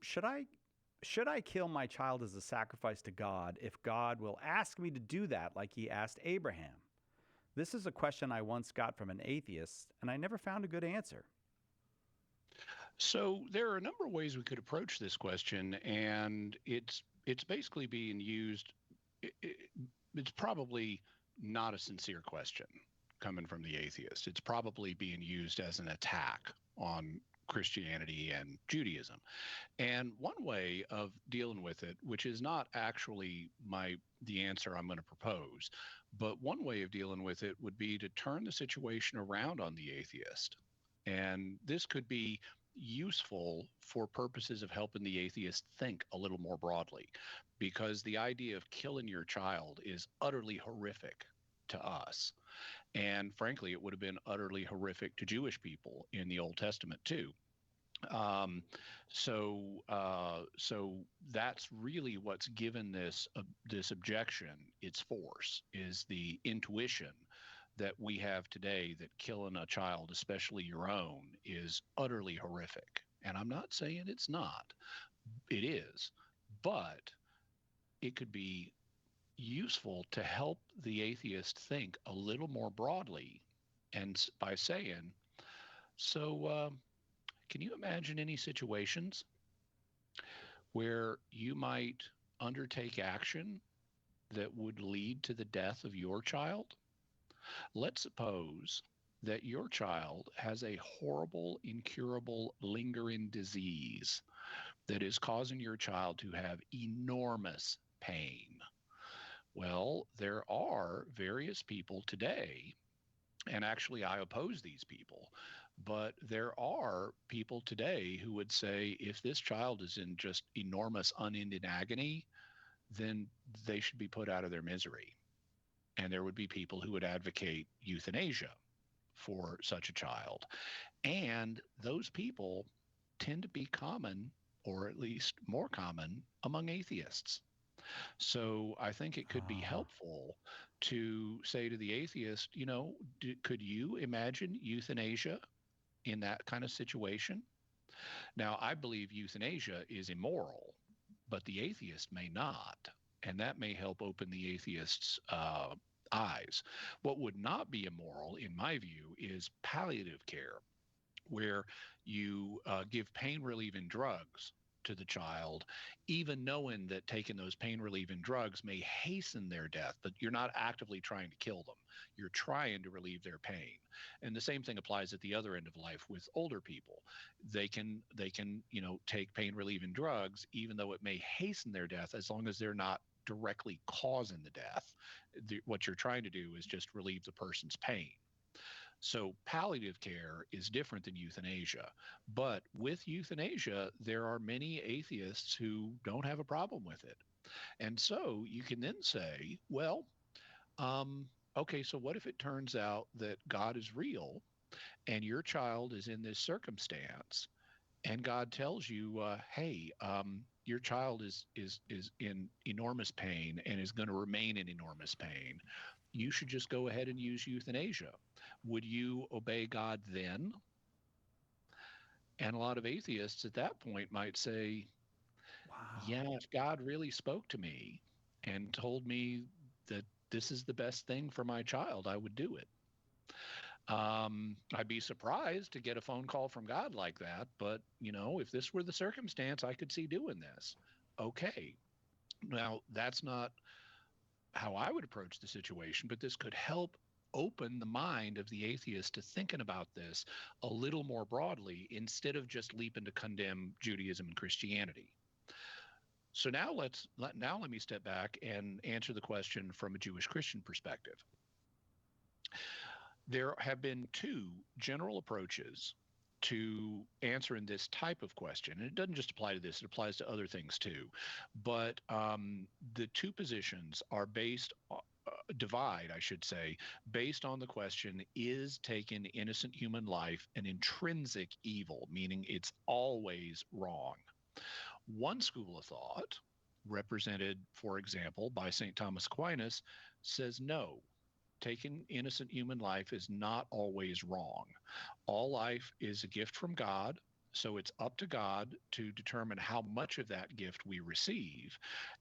Should I kill my child as a sacrifice to God if God will ask me to do that like he asked Abraham? This is a question I once got from an atheist, and I never found a good answer. So there are a number of ways we could approach this question, and it's basically being used. It's probably not a sincere question coming from the atheist. It's probably being used as an attack on Christianity and Judaism. And one way of dealing with it, which is not actually the answer I'm going to propose, but one way of dealing with it would be to turn the situation around on the atheist. And this could be useful for purposes of helping the atheist think a little more broadly, because the idea of killing your child is utterly horrific to us. And frankly, it would have been utterly horrific to Jewish people in the Old Testament too. So that's really what's given this objection its force, is the intuition that we have today that killing a child, especially your own, is utterly horrific. And I'm not saying it's not. It is. But it could be useful to help the atheist think a little more broadly, and by saying, can you imagine any situations where you might undertake action that would lead to the death of your child? Let's suppose that your child has a horrible, incurable, lingering disease that is causing your child to have enormous pain. Well, there are various people today, and actually I oppose these people, but there are people today who would say if this child is in just enormous, unending agony, then they should be put out of their misery. And there would be people who would advocate euthanasia for such a child. And those people tend to be common, or at least more common, among atheists. So I think it could be helpful to say to the atheist, could you imagine euthanasia in that kind of situation? Now, I believe euthanasia is immoral, but the atheist may not. And that may help open the atheist's eyes. What would not be immoral, in my view, is palliative care, where you give pain-relieving drugs to the child, even knowing that taking those pain-relieving drugs may hasten their death, but you're not actively trying to kill them. You're trying to relieve their pain. And the same thing applies at the other end of life with older people. They can take pain-relieving drugs, even though it may hasten their death, as long as they're not directly causing the death. What you're trying to do is just relieve the person's pain. So palliative care is different than euthanasia. But with euthanasia, there are many atheists who don't have a problem with it. And so you can then say, well, okay, so what if it turns out that God is real and your child is in this circumstance, and God tells you, hey, your child is in enormous pain and is going to remain in enormous pain. You should just go ahead and use euthanasia. Would you obey God then? And a lot of atheists at that point might say, wow, yeah, if God really spoke to me and told me that this is the best thing for my child, I would do it. I'd be surprised to get a phone call from God like that, but if this were the circumstance, I could see doing this. Okay. Now, that's not how I would approach the situation, but this could help open the mind of the atheist to thinking about this a little more broadly instead of just leaping to condemn Judaism and Christianity. So now let me step back and answer the question from a Jewish Christian perspective. There have been two general approaches to answering this type of question. And it doesn't just apply to this, it applies to other things too. But the two positions are based on the question, is taking innocent human life an intrinsic evil, meaning it's always wrong? One school of thought, represented, for example, by St. Thomas Aquinas, says no. Taking innocent human life is not always wrong. All life is a gift from God, so it's up to God to determine how much of that gift we receive.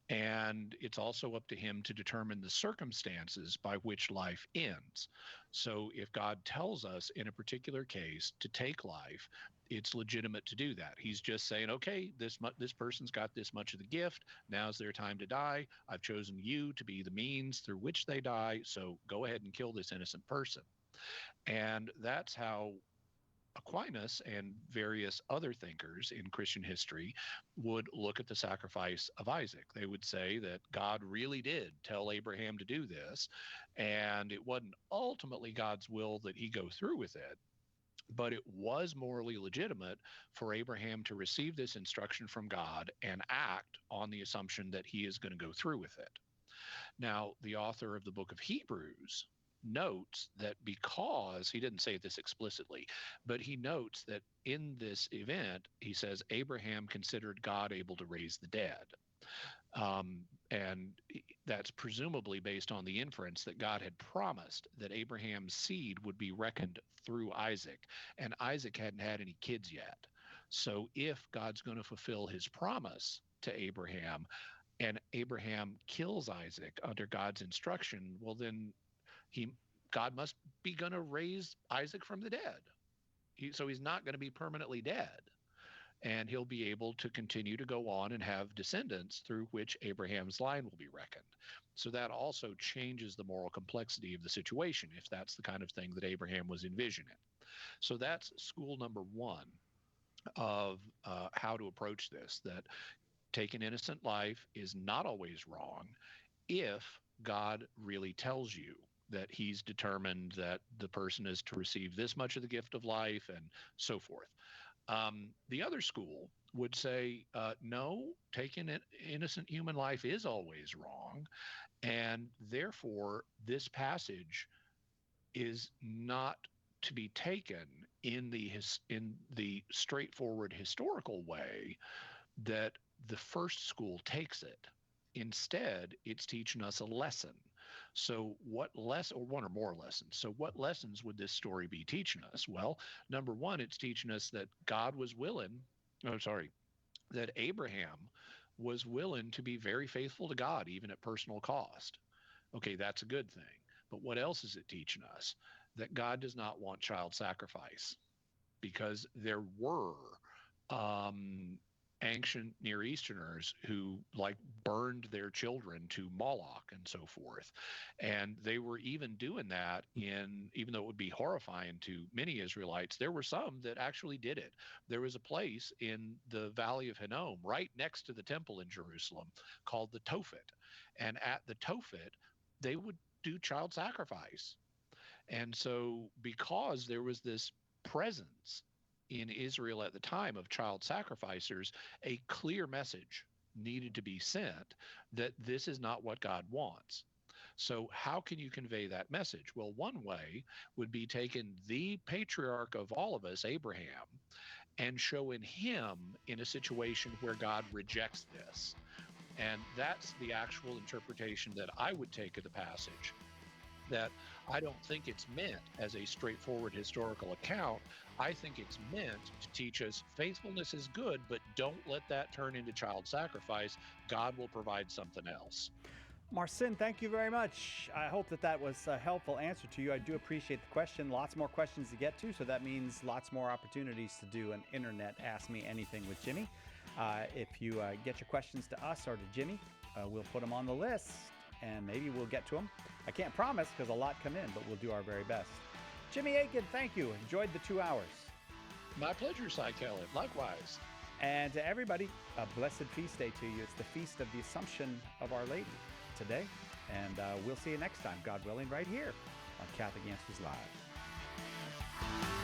And it's also up to him to determine the circumstances by which life ends. So if God tells us in a particular case to take life, it's legitimate to do that. He's just saying, okay, this person's got this much of the gift. Now's their time to die. I've chosen you to be the means through which they die. So go ahead and kill this innocent person. And that's how Aquinas and various other thinkers in Christian history would look at the sacrifice of Isaac. They would say that God really did tell Abraham to do this, and it wasn't ultimately God's will that he go through with it. But it was morally legitimate for Abraham to receive this instruction from God and act on the assumption that he is going to go through with it. Now, the author of the book of Hebrews notes that, because he didn't say this explicitly, but he notes that in this event, he says Abraham considered God able to raise the dead. And that's presumably based on the inference that God had promised that Abraham's seed would be reckoned through Isaac, and Isaac hadn't had any kids yet. So if God's going to fulfill his promise to Abraham, and Abraham kills Isaac under God's instruction, well, then God must be going to raise Isaac from the dead. So he's not going to be permanently dead. And he'll be able to continue to go on and have descendants through which Abraham's line will be reckoned. So that also changes the moral complexity of the situation, if that's the kind of thing that Abraham was envisioning. So that's school number one of how to approach this, that taking innocent life is not always wrong if God really tells you that he's determined that the person is to receive this much of the gift of life and so forth. The other school would say, no, taking innocent human life is always wrong, and therefore this passage is not to be taken in the straightforward historical way that the first school takes it. Instead, it's teaching us a lesson. So what one or more lessons. So what lessons would this story be teaching us? Well, number one, it's teaching us that that Abraham was willing to be very faithful to God, even at personal cost. Okay, that's a good thing. But what else is it teaching us? That God does not want child sacrifice, because there were ancient Near Easterners who burned their children to Moloch and so forth. And they were even doing that even though it would be horrifying to many Israelites, there were some that actually did it. There was a place in the Valley of Hinnom right next to the temple in Jerusalem called the Tophet. And at the Tophet, they would do child sacrifice. And so because there was this presence in Israel at the time of child sacrificers, a clear message needed to be sent that this is not what God wants. So how can you convey that message? Well, one way would be taking the patriarch of all of us, Abraham, and showing him in a situation where God rejects this. And that's the actual interpretation that I would take of the passage, that I don't think it's meant as a straightforward historical account. I think it's meant to teach us faithfulness is good, but don't let that turn into child sacrifice. God will provide something else. Marcin, thank you very much. I hope that was a helpful answer to you. I do appreciate the question. Lots more questions to get to, so that means lots more opportunities to do an internet Ask Me Anything with Jimmy. If you get your questions to us or to Jimmy, we'll put them on the list, and maybe we'll get to them. I can't promise because a lot come in, but we'll do our very best. Jimmy Akin, thank you. Enjoyed the 2 hours. My pleasure, Cy Kelly. Likewise. And to everybody, a blessed feast day to you. It's the Feast of the Assumption of Our Lady today. And we'll see you next time, God willing, right here on Catholic Answers Live.